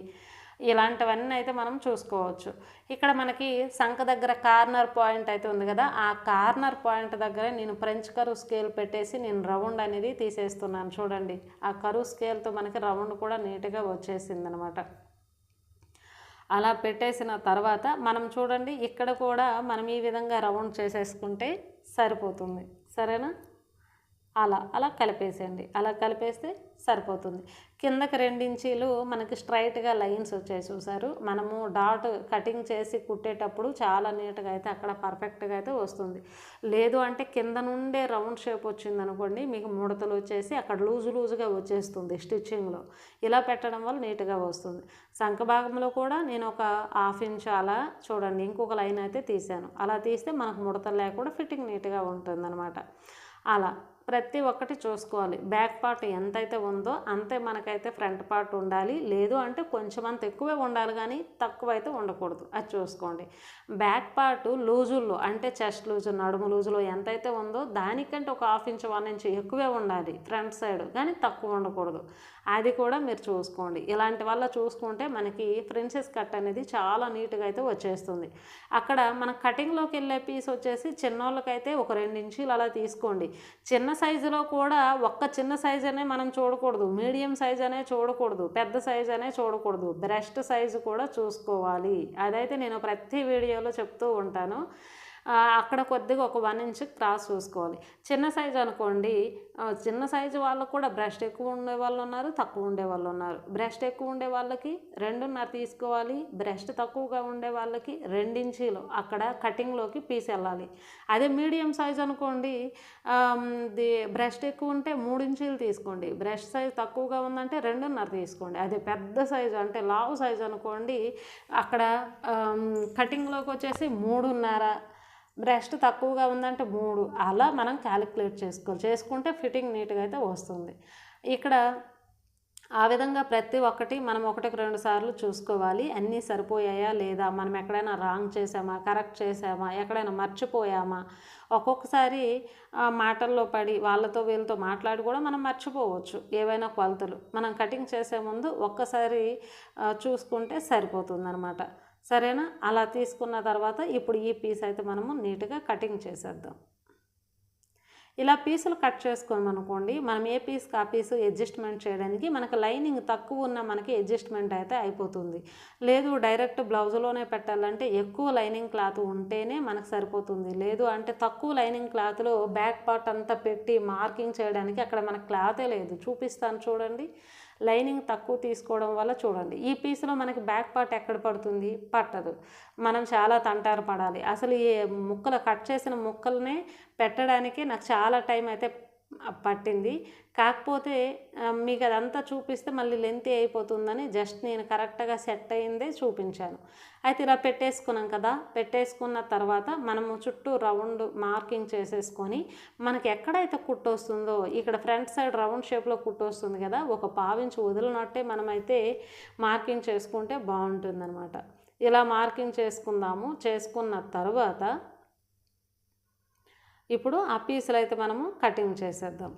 ఇలాంటివన్నీ అయితే మనం చూసుకోవచ్చు. ఇక్కడ మనకి సంఖ దగ్గర కార్నర్ పాయింట్ అయితే ఉంది కదా, ఆ కార్నర్ పాయింట్ దగ్గర నేను ఫ్రెంచ్ కరువు స్కేల్ పెట్టేసి నేను రౌండ్ అనేది తీసేస్తున్నాను. చూడండి, ఆ కరువు స్కేల్తో మనకి రౌండ్ కూడా నీట్గా వచ్చేసింది అనమాట. అలా పెట్టేసిన తర్వాత మనం చూడండి, ఇక్కడ కూడా మనం ఈ విధంగా రౌండ్ చేసేసుకుంటే సరిపోతుంది. సరేనా? అలా కలిపేసేయండి. అలా కలిపేస్తే సరిపోతుంది. కిందకి 2 ఇంచీలు మనకి స్ట్రైట్గా లైన్స్ వచ్చాయి చూసారు. మనము డాట్ కటింగ్ చేసి కుట్టేటప్పుడు చాలా నీట్గా అయితే అక్కడ పర్ఫెక్ట్గా అయితే వస్తుంది. లేదు అంటే కింద నుండే రౌండ్ షేప్ వచ్చింది అనుకోండి, మీకు ముడతలు వచ్చేసి అక్కడ లూజుగా వచ్చేస్తుంది స్టిచ్చింగ్లో. ఇలా పెట్టడం వల్ల నీట్గా వస్తుంది. సంఖ భాగంలో కూడా నేను ఒక 1/2 ఇంచ్ అలా చూడండి ఇంకొక లైన్ అయితే తీసాను. అలా తీస్తే మనకు ముడతలు లేకుండా ఫిట్టింగ్ నీట్గా ఉంటుందన్నమాట. అలా ప్రతి ఒక్కటి చూసుకోవాలి. బ్యాక్ పార్ట్ ఎంతైతే ఉందో అంతే మనకైతే ఫ్రంట్ పార్ట్ ఉండాలి. లేదు అంటే కొంచెం అంత ఎక్కువే ఉండాలి కానీ తక్కువైతే ఉండకూడదు. అది చూసుకోండి. బ్యాక్ పార్ట్ లూజుల్లో అంటే చెస్ట్ లూజు, నడుము లూజులో ఎంతైతే ఉందో దానికంటే ఒక 1/2 ఇంచ్ 1 ఇంచ్ ఎక్కువే ఉండాలి ఫ్రంట్ సైడ్, కానీ తక్కువ ఉండకూడదు. అది కూడా మీరు చూసుకోండి. ఇలాంటి వల్ల చూసుకుంటే మనకి ప్రిన్సెస్ కట్ అనేది చాలా నీట్గా అయితే వచ్చేస్తుంది. అక్కడ మన కటింగ్లోకి వెళ్ళే పీస్ వచ్చేసి చిన్నోళ్ళకైతే ఒక 2 ఇంచీలు అలా తీసుకోండి. చిన్న సైజులో కూడా ఒక్క చిన్న సైజు అనే మనం చూడకూడదు, మీడియం సైజ్ అనే చూడకూడదు, పెద్ద సైజు అనే చూడకూడదు, బ్రెస్ట్ సైజు కూడా చూసుకోవాలి. అదైతే నేను ప్రతి వీడియోలో చెప్తూ ఉంటాను. అక్కడ కొద్దిగా ఒక 1 ఇంచ్ క్రాస్ చూసుకోవాలి. చిన్న సైజు అనుకోండి, చిన్న సైజు వాళ్ళకు కూడా బ్రెస్ట్ ఎక్కువ ఉండే వాళ్ళు ఉన్నారు, తక్కువ ఉండే వాళ్ళు ఉన్నారు. బ్రెస్ట్ ఎక్కువ ఉండే వాళ్ళకి 2.5 తీసుకోవాలి, బ్రెస్ట్ తక్కువగా ఉండే వాళ్ళకి 2 ఇంచీలు అక్కడ కటింగ్లోకి పీస్ వెళ్ళాలి. అదే మీడియం సైజు అనుకోండి, బ్రెస్ట్ ఎక్కువ ఉంటే 3 ఇంచీలు తీసుకోండి, బ్రెస్ట్ సైజు తక్కువగా ఉందంటే 2.5 తీసుకోండి. అదే పెద్ద సైజు అంటే లావు సైజు అనుకోండి, అక్కడ కటింగ్లోకి వచ్చేసి 3.5, బ్రెస్ట్ తక్కువగా ఉందంటే 3, అలా మనం క్యాలిక్యులేట్ చేసుకుంటే ఫిట్టింగ్ నీట్గా అయితే వస్తుంది. ఇక్కడ ఆ విధంగా ప్రతి ఒక్కటి మనం 1-2 సార్లు చూసుకోవాలి. అన్నీ సరిపోయాయా లేదా, మనం ఎక్కడైనా రాంగ్ చేసామా, కరెక్ట్ చేసామా, ఎక్కడైనా మర్చిపోయామా. ఒక్కొక్కసారి మాటల్లో పడి వాళ్ళతో వీళ్ళతో మాట్లాడి కూడా మనం మర్చిపోవచ్చు ఏవైనా కొలతలు. మనం కటింగ్ చేసే ముందు ఒక్కసారి చూసుకుంటే సరిపోతుందన్నమాట. సరేనా? అలా తీసుకున్న తర్వాత ఇప్పుడు ఈ పీస్ అయితే మనము నీట్గా కటింగ్ చేసేద్దాం. ఇలా పీసులు కట్ చేసుకోమనుకోండి, మనం ఏ పీస్కి ఆ పీసు అడ్జస్ట్మెంట్ చేయడానికి మనకు లైనింగ్ తక్కువ ఉన్న మనకి అడ్జస్ట్మెంట్ అయితే అయిపోతుంది. లేదు డైరెక్ట్ బ్లౌజులోనే పెట్టాలంటే ఎక్కువ లైనింగ్ క్లాత్ ఉంటేనే మనకు సరిపోతుంది. లేదు అంటే తక్కువ లైనింగ్ క్లాత్లో బ్యాక్ పార్ట్ అంతా పెట్టి మార్కింగ్ చేయడానికి అక్కడ మనకు క్లాతే లేదు. చూపిస్తాను చూడండి. లైనింగ్ తక్కువ తీసుకోవడం వల్ల చూడండి ఈ పీస్లో మనకి బ్యాక్ పార్ట్ ఎక్కడ పడుతుంది, పట్టదు. మనం చాలా తంటారు పడాలి. అసలు ఈ ముక్కలు కట్ చేసిన ముక్కల్నే పెట్టడానికి నాకు చాలా టైం అయితే పట్టింది. కాకపోతే మీకు అదంతా చూపిస్తే మళ్ళీ లెంతీ అయిపోతుందని జస్ట్ నేను కరెక్ట్గా సెట్ అయిందే చూపించాను. అయితే ఇలా పెట్టేసుకున్నాం కదా, పెట్టేసుకున్న తర్వాత మనము చుట్టూ రౌండ్ మార్కింగ్ చేసేసుకొని మనకి ఎక్కడైతే కుట్టు వస్తుందో ఇక్కడ ఫ్రంట్ సైడ్ రౌండ్ షేప్లో కుట్టు వస్తుంది కదా, ఒక 1/2 ఇంచ్ వదిలినట్టే మనమైతే మార్కింగ్ చేసుకుంటే బాగుంటుందన్నమాట. ఇలా మార్కింగ్ చేసుకుందాము. చేసుకున్న తర్వాత ఇప్పుడు ఆ పీసులు అయితే మనము కటింగ్ చేసేద్దాం.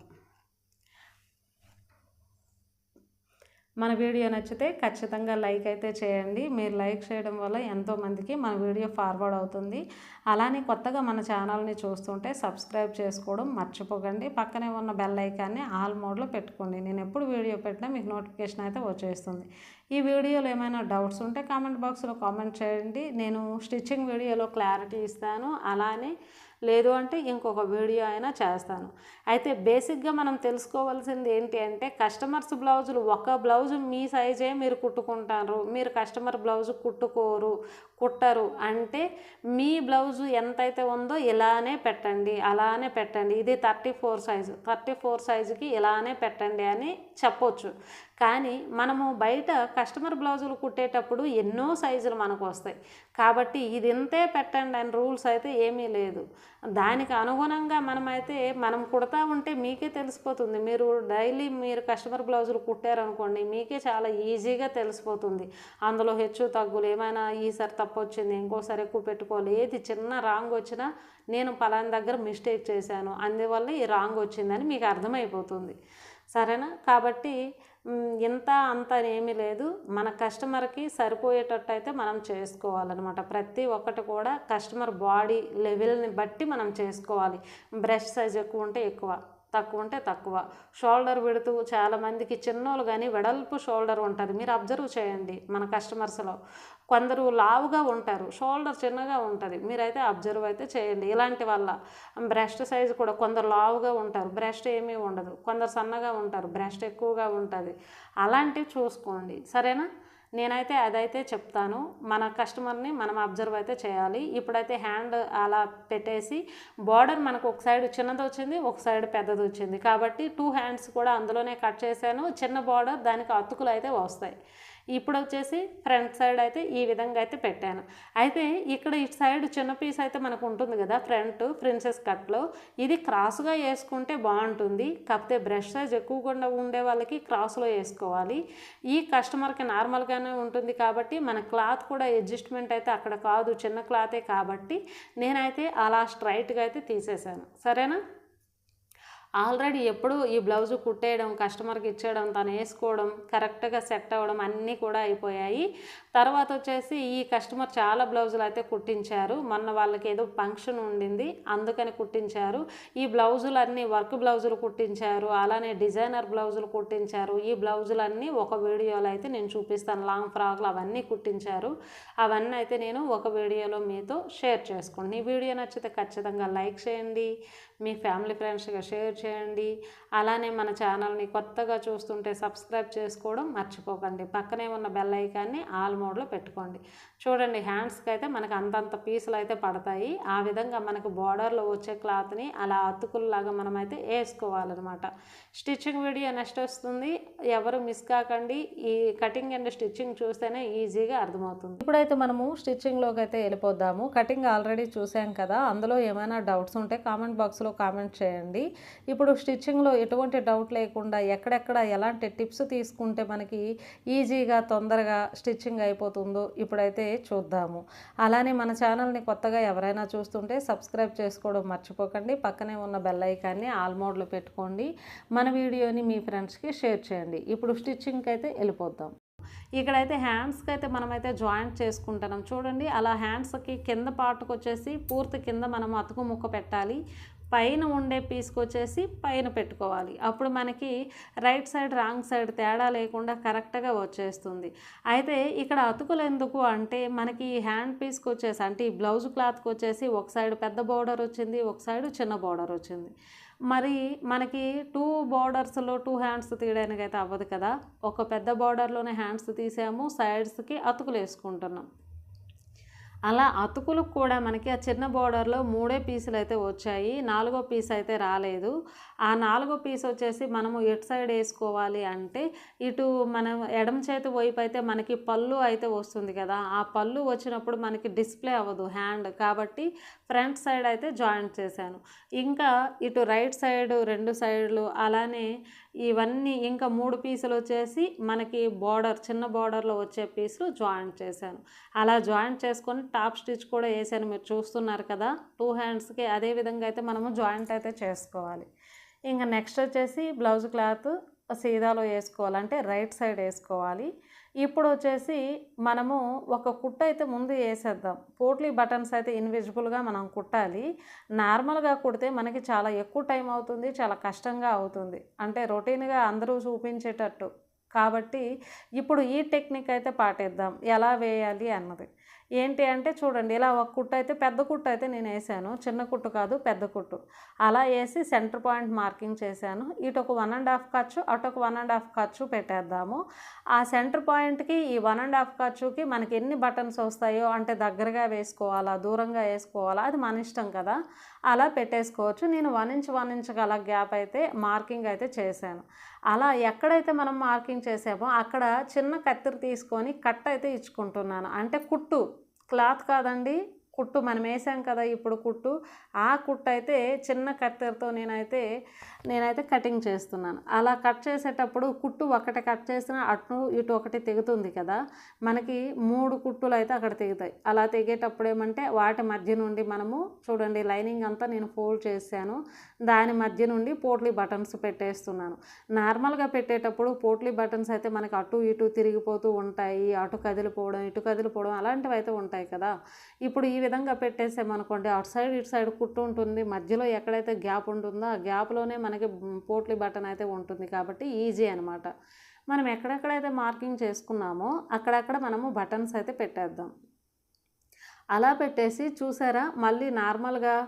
మన వీడియో నచ్చితే ఖచ్చితంగా లైక్ అయితే చేయండి. మీరు లైక్ చేయడం వల్ల ఎంతోమందికి మన వీడియో ఫార్వర్డ్ అవుతుంది. అలానే కొత్తగా మన ఛానల్ని చూస్తుంటే సబ్స్క్రైబ్ చేసుకోవడం మర్చిపోకండి. పక్కనే ఉన్న బెల్ ఐకాన్ని ఆల్ మోడ్లో పెట్టుకోండి. నేను ఎప్పుడు వీడియో పెట్టినా మీకు నోటిఫికేషన్ అయితే వచ్చేస్తుంది. ఈ వీడియోలో ఏమైనా డౌట్స్ ఉంటే కామెంట్ బాక్స్లో కామెంట్ చేయండి. నేను స్టిచ్చింగ్ వీడియోలో క్లారిటీ ఇస్తాను. అలానే లేదు అంటే ఇంకొక వీడియో అయినా చేస్తాను. అయితే బేసిక్గా మనం తెలుసుకోవాల్సింది ఏంటి అంటే కస్టమర్స్ బ్లౌజులు ఒక బ్లౌజు మీ సైజే మీరు కుట్టుకుంటారు, మీరు కస్టమర్ బ్లౌజు కుట్టరు అంటే మీ బ్లౌజు ఎంతైతే ఉందో ఇలానే పెట్టండి, అలానే పెట్టండి, ఇది 34 సైజు, 34 సైజుకి ఇలానే పెట్టండి అని చెప్పొచ్చు. కానీ మనము బయట కస్టమర్ బ్లౌజులు కుట్టేటప్పుడు ఎన్నో సైజులు మనకు వస్తాయి. కాబట్టి ఇది ఇంతే పెట్టండి అని రూల్స్ అయితే ఏమీ లేదు. దానికి అనుగుణంగా మనం కుడతా ఉంటే మీకే తెలిసిపోతుంది. మీరు డైలీ కస్టమర్ బ్లౌజులు కుట్టారనుకోండి, మీకే చాలా ఈజీగా తెలిసిపోతుంది. అందులో హెచ్చు తగ్గులు ఏమైనా ఈసారి తప్పు వచ్చింది, ఇంకోసారి ఎక్కువ పెట్టుకోవాలి, ఏది చిన్న రాంగ్ వచ్చినా నేను పలానా దగ్గర మిస్టేక్ చేశాను, అందువల్ల ఈ రాంగ్ వచ్చిందని మీకు అర్థమైపోతుంది. సరేనా? కాబట్టి ఇంత అంత ఏమీ లేదు. మన కస్టమర్కి సరిపోయేటట్టు అయితే మనం చేసుకోవాలన్నమాట. ప్రతి ఒక్కటి కూడా కస్టమర్ బాడీ లెవెల్ని బట్టి మనం చేసుకోవాలి. బ్రెస్ట్ సైజ్ ఎక్కువ ఉంటే ఎక్కువ, తక్కువ ఉంటే తక్కువ. షోల్డర్ విడుతూ చాలామందికి చిన్నోళ్ళు కానీ వెడల్పు షోల్డర్ ఉంటుంది. మీరు అబ్జర్వ్ చేయండి, మన కస్టమర్స్లో కొందరు లావుగా ఉంటారు, షోల్డర్ చిన్నగా ఉంటుంది. మీరైతే అబ్జర్వ్ అయితే చేయండి. ఇలాంటి వల్ల బ్రెస్ట్ సైజు కూడా కొందరు లావుగా ఉంటారు, బ్రెస్ట్ ఏమీ ఉండదు. కొందరు సన్నగా ఉంటారు, బ్రెస్ట్ ఎక్కువగా ఉంటుంది. అలాంటివి చూసుకోండి. సరేనా? నేనైతే అదైతే చెప్తాను. మన కస్టమర్ని మనం అబ్జర్వ్ అయితే చేయాలి. ఇప్పుడైతే హ్యాండ్ అలా పెట్టేసి బార్డర్ మనకు ఒక సైడ్ చిన్నది వచ్చింది, ఒక సైడ్ పెద్దది వచ్చింది. కాబట్టి 2 హ్యాండ్స్ కూడా అందులోనే కట్ చేశాను. చిన్న బార్డర్ దానికి అతుకులు అయితే వస్తాయి. ఇప్పుడు వచ్చేసి ఫ్రంట్ సైడ్ అయితే ఈ విధంగా అయితే పెట్టాను. అయితే ఇక్కడ ఇటు సైడ్ చిన్న పీస్ అయితే మనకు ఉంటుంది కదా, ఫ్రంట్ ప్రిన్సెస్ కట్లో, ఇది క్రాస్గా వేసుకుంటే బాగుంటుంది. కాకపోతే బ్రష్ సైజ్ ఎక్కువగా ఉండే వాళ్ళకి క్రాస్లో వేసుకోవాలి. ఈ కస్టమర్కి నార్మల్గానే ఉంటుంది కాబట్టి మన క్లాత్ కూడా అడ్జస్ట్మెంట్ అయితే అక్కడ కాదు, చిన్న క్లాతే కాబట్టి నేనైతే అలా స్ట్రైట్గా అయితే తీసేసాను. సరేనా? ఆల్రెడీ ఎప్పుడు ఈ బ్లౌజు కుట్టేయడం, కస్టమర్కి ఇచ్చేయడం, తను వేసుకోవడం, కరెక్ట్గా సెట్ అవ్వడం అన్నీ కూడా అయిపోయాయి. తర్వాత వచ్చేసి ఈ కస్టమర్ చాలా బ్లౌజులు అయితే కుట్టించారు. మొన్న వాళ్ళకి ఏదో ఫంక్షన్ ఉండింది, అందుకని కుట్టించారు. ఈ బ్లౌజులన్నీ వర్క్ బ్లౌజులు కుట్టించారు, అలానే డిజైనర్ బ్లౌజులు కుట్టించారు. ఈ బ్లౌజులన్నీ ఒక వీడియోలో అయితే నేను చూపిస్తాను. లాంగ్ ఫ్రాక్లు అవన్నీ కుట్టించారు. అవన్నీ అయితే నేను ఒక వీడియోలో మీతో షేర్ చేసుకోండి. ఈ వీడియో నచ్చితే ఖచ్చితంగా లైక్ చేయండి, మీ ఫ్యామిలీ ఫ్రెండ్స్గా షేర్ చేయండి. అలానే మన ఛానల్ని కొత్తగా చూస్తుంటే సబ్స్క్రైబ్ చేసుకోవడం మర్చిపోకండి. పక్కనే ఉన్న బెల్ ఐకాన్ని ఆల్ మోడ్లో పెట్టుకోండి. చూడండి, హ్యాండ్స్కి అయితే మనకు అంతంత పీసులు అయితే పడతాయి. ఆ విధంగా మనకు బార్డర్లో వచ్చే క్లాత్ని అలా అతుకుల్లాగా మనమైతే వేసుకోవాలన్నమాట. స్టిచ్చింగ్ వీడియో నెక్స్ట్ వస్తుంది, ఎవరు మిస్ కాకండి. ఈ కటింగ్ అండ్ స్టిచ్చింగ్ చూస్తేనే ఈజీగా అర్థమవుతుంది. ఇప్పుడైతే మనము స్టిచ్చింగ్లోకి అయితే వెళ్ళిపోద్దాము. కటింగ్ ఆల్రెడీ చూసాం కదా, అందులో ఏమైనా డౌట్స్ ఉంటే కామెంట్ బాక్స్లో కామెంట్ చేయండి. ఇప్పుడు స్టిచ్చింగ్లో ఎటువంటి డౌట్ లేకుండా ఎక్కడెక్కడ ఎలాంటి టిప్స్ తీసుకుంటే మనకి ఈజీగా తొందరగా స్టిచ్చింగ్ అయిపోతుందో ఇప్పుడైతే చూద్దాము. అలానే మన ఛానల్ని కొత్తగా ఎవరైనా చూస్తుంటే సబ్స్క్రైబ్ చేసుకోవడం మర్చిపోకండి. పక్కనే ఉన్న బెల్ ఐకాన్ని ఆల్ మోడ్లో పెట్టుకోండి. మన వీడియోని మీ ఫ్రెండ్స్కి షేర్ చేయండి. ఇప్పుడు స్టిచ్చింగ్కి అయితే వెళ్ళిపోద్దాం. ఇక్కడైతే హ్యాండ్స్కి అయితే మనమైతే జాయింట్ చేసుకుంటున్నాం. చూడండి, అలా హ్యాండ్స్కి కింద పార్ట్కి వచ్చేసి పూర్తి కింద మనం అతుకు ముక్క పెట్టాలి. పైన ఉండే పీస్కి వచ్చేసి పైన పెట్టుకోవాలి. అప్పుడు మనకి రైట్ సైడ్ రాంగ్ సైడ్ తేడా లేకుండా కరెక్ట్గా వచ్చేస్తుంది. అయితే ఇక్కడ అతుకులు ఎందుకు అంటే మనకి హ్యాండ్ పీస్కి వచ్చేసి అంటే ఈ బ్లౌజ్ క్లాత్కి వచ్చేసి ఒక సైడ్ పెద్ద బోర్డర్ వచ్చింది, ఒక సైడ్ చిన్న బోర్డర్ వచ్చింది. మరి మనకి 2 బార్డర్స్లో 2 హ్యాండ్స్ తీయడానికి అయితే అవ్వదు కదా. ఒక పెద్ద బార్డర్లోనే హ్యాండ్స్ తీసాము, సైడ్స్కి అతుకులు వేసుకుంటున్నాం. అలా అతుకులకు కూడా మనకి ఆ చిన్న బార్డర్లో 3 పీసులు అయితే వచ్చాయి, 4వ పీస్ అయితే రాలేదు. ఆ 4వ పీస్ వచ్చేసి మనము ఎటు సైడ్ వేసుకోవాలి అంటే ఇటు మనం ఎడమ చేతి వైపు అయితే మనకి పళ్ళు అయితే వస్తుంది కదా, ఆ పళ్ళు వచ్చినప్పుడు మనకి డిస్ప్లే అవ్వదు హ్యాండ్, కాబట్టి ఫ్రంట్ సైడ్ అయితే జాయింట్ చేశాను. ఇంకా ఇటు రైట్ సైడ్ 2 సైడ్లు అలానే ఇవన్నీ ఇంకా 3 పీసులు వచ్చేసి మనకి బార్డర్ చిన్న బార్డర్లో వచ్చే పీసులు జాయింట్ చేశాను. అలా జాయింట్ చేసుకొని టాప్ స్టిచ్ కూడా వేసాను, మీరు చూస్తున్నారు కదా 2 హ్యాండ్స్కి. అదే విధంగా అయితే మనము జాయింట్ అయితే చేసుకోవాలి. ఇంకా నెక్స్ట్ వచ్చేసి బ్లౌజ్ క్లాత్ సీదాలో వేసుకోవాలంటే రైట్ సైడ్ వేసుకోవాలి. ఇప్పుడు వచ్చేసి మనము ఒక కుట్టు అయితే ముందు వేసేద్దాం. పోట్లీ బటన్స్ అయితే ఇన్విజిబుల్గా మనం కుట్టాలి. నార్మల్గా కుడితే మనకి చాలా ఎక్కువ టైం అవుతుంది, చాలా కష్టంగా అవుతుంది. అంటే రొటీన్గా అందరూ చూపించేటట్టు కాబట్టి ఇప్పుడు ఈ టెక్నిక్ అయితే పాటిద్దాం ఎలా వేయాలి అన్నది. ఏంటి అంటే చూడండి, ఇలా ఒక కుట్టు అయితే పెద్ద కుట్టు అయితే నేను వేసాను, చిన్న కుట్టు కాదు పెద్ద కుట్టు. అలా వేసి సెంటర్ పాయింట్ మార్కింగ్ చేశాను. ఇటు ఒక 1.5 ఖర్చు, అటు ఒక 1.5 ఖర్చు పెట్టేద్దాము. ఆ సెంటర్ పాయింట్కి ఈ 1.5 ఖర్చుకి మనకి ఎన్ని బటన్స్ వస్తాయో, అంటే దగ్గరగా వేసుకోవాలా దూరంగా వేసుకోవాలా అది మన ఇష్టం కదా, అలా పెట్టేసుకోవచ్చు. నేను 1 ఇంచ్ 1 ఇంచ్ గల గ్యాప్ అయితే మార్కింగ్ అయితే చేశాను. అలా ఎక్కడైతే మనం మార్కింగ్ చేసామో అక్కడ చిన్న కత్తెర తీసుకొని కట్ అయితే ఇచ్చుకుంటున్నాను. అంటే కుట్టు, క్లాత్ కాదండి, కుట్టు మనం వేసాం కదా ఇప్పుడు కుట్టు, ఆ కుట్టు అయితే చిన్న కత్తెరతో నేనైతే కటింగ్ చేస్తున్నాను. అలా కట్ చేసేటప్పుడు కుట్టు ఒకటి కట్ చేసినా అటు ఇటు ఒకటి తెగుతుంది కదా, మనకి 3 కుట్టులు అయితే అక్కడ తెగుతాయి. అలా తెగేటప్పుడు ఏమంటే వాటి మధ్య నుండి మనము చూడండి లైనింగ్ అంతా నేను ఫోల్డ్ చేశాను, దాని మధ్య నుండి పోట్లీ బటన్స్ పెట్టేస్తున్నాను. నార్మల్గా పెట్టేటప్పుడు పోట్లీ బటన్స్ అయితే మనకి అటు ఇటు తిరిగిపోతూ ఉంటాయి, అటు కదిలిపోవడం ఇటు కదిలిపోవడం అలాంటివి అయితే ఉంటాయి కదా. ఇప్పుడు ఈ విధంగా పెట్టేసామనుకోండి, అటు సైడ్ ఇటు సైడ్ కుట్టు ఉంటుంది, మధ్యలో ఎక్కడైతే గ్యాప్ ఉంటుందో ఆ గ్యాప్లోనే మనకి పోట్లీ బటన్ అయితే ఉంటుంది కాబట్టి ఈజీ అనమాట. మనం ఎక్కడెక్కడైతే మార్కింగ్ చేసుకున్నామో అక్కడక్కడ మనము బటన్స్ అయితే పెట్టేద్దాం. అలా పెట్టేసి చూసారా, మళ్ళీ నార్మల్గా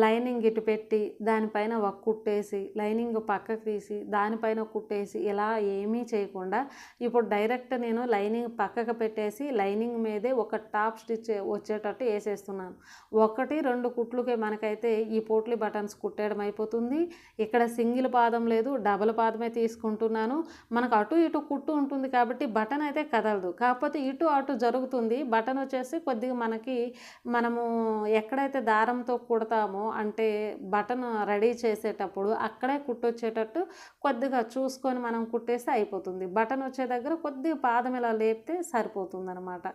లైనింగ్ ఇటు పెట్టి దానిపైన ఒక కుట్టేసి లైనింగ్ పక్కకు తీసి దానిపైన కుట్టేసి ఇలా ఏమీ చేయకుండా ఇప్పుడు డైరెక్ట్ నేను లైనింగ్ పక్కకు పెట్టేసి లైనింగ్ మీదే ఒక టాప్ స్టిచ్ వచ్చేటట్టు వేసేస్తున్నాను. 1-2 కుట్లుకే మనకైతే ఈ పోట్లీ బటన్స్ కుట్టేయడం అయిపోతుంది. ఇక్కడ సింగిల్ పాదం లేదు, డబుల్ పాదమే తీసుకుంటున్నాను. మనకు అటు ఇటు కుట్టు ఉంటుంది కాబట్టి బటన్ అయితే కదలదు, కాకపోతే ఇటు అటు జరుగుతుంది. బటన్ వచ్చేసి కొద్దిగా మనము ఎక్కడైతే దారంతో కుడతామో అంటే బటన్ రెడీ చేసేటప్పుడు అక్కడే కుట్టొచ్చేటట్టు కొద్దిగా చూసుకొని మనం కుట్టేస్తే అయిపోతుంది. బటన్ వచ్చే దగ్గర కొద్దిగా పాదం ఇలా లేపితే సరిపోతుంది అనమాట.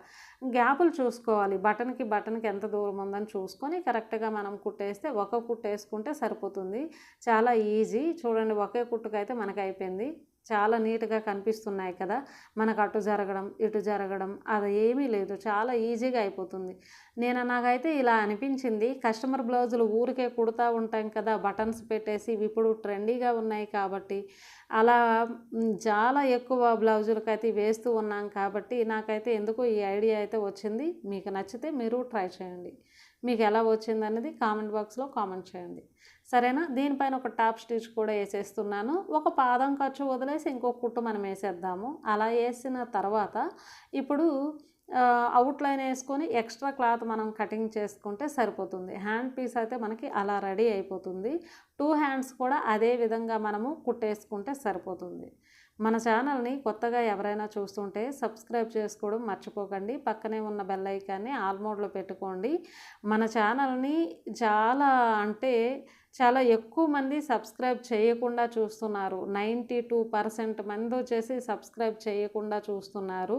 గ్యాపులు చూసుకోవాలి, బటన్కి ఎంత దూరం ఉందని చూసుకొని కరెక్ట్గా మనం కుట్టేస్తే ఒక కుట్టు వేసుకుంటే సరిపోతుంది. చాలా ఈజీ. చూడండి ఒకే కుట్టుకైతే మనకు అయిపోయింది. చాలా నీట్గా కనిపిస్తున్నాయి కదా, మనకు అటు జరగడం ఇటు జరగడం అది ఏమీ లేదు, చాలా ఈజీగా అయిపోతుంది. నాకైతే ఇలా అనిపించింది, కస్టమర్ బ్లౌజులు ఊరికే కుడతా ఉంటాం కదా బటన్స్ పెట్టేసి, ఇప్పుడు ట్రెండీగా ఉన్నాయి కాబట్టి అలా చాలా ఎక్కువ బ్లౌజులకైతే వేస్తూ ఉన్నాం కాబట్టి నాకైతే ఎందుకో ఈ ఐడియా అయితే వచ్చింది. మీకు నచ్చితే మీరు ట్రై చేయండి. మీకు ఎలా వచ్చింది అన్నది కామెంట్ బాక్స్లో కామెంట్ చేయండి, సరేనా. దీనిపైన ఒక టాప్ స్టిచ్ కూడా వేసేస్తున్నాను. ఒక పాదం ఖర్చు వదిలేసి ఇంకొక కుట్టు మనం వేసేద్దాము. అలా వేసిన తర్వాత ఇప్పుడు అవుట్లైన్ వేసుకొని ఎక్స్ట్రా క్లాత్ మనం కటింగ్ చేసుకుంటే సరిపోతుంది. హ్యాండ్ పీస్ అయితే మనకి అలా రెడీ అయిపోతుంది. 2 హ్యాండ్స్ కూడా అదే విధంగా మనము కుట్టేసుకుంటే సరిపోతుంది. మన ఛానల్ని కొత్తగా ఎవరైనా చూస్తుంటే సబ్స్క్రైబ్ చేసుకోవడం మర్చిపోకండి. పక్కనే ఉన్న బెల్ ఐకాన్ని ఆల్ మోడ్లో పెట్టుకోండి. మన ఛానల్ని చాలా ఎక్కువ మంది సబ్స్క్రైబ్ చేయకుండా చూస్తున్నారు. 92% మంది వచ్చేసి సబ్స్క్రైబ్ చేయకుండా చూస్తున్నారు.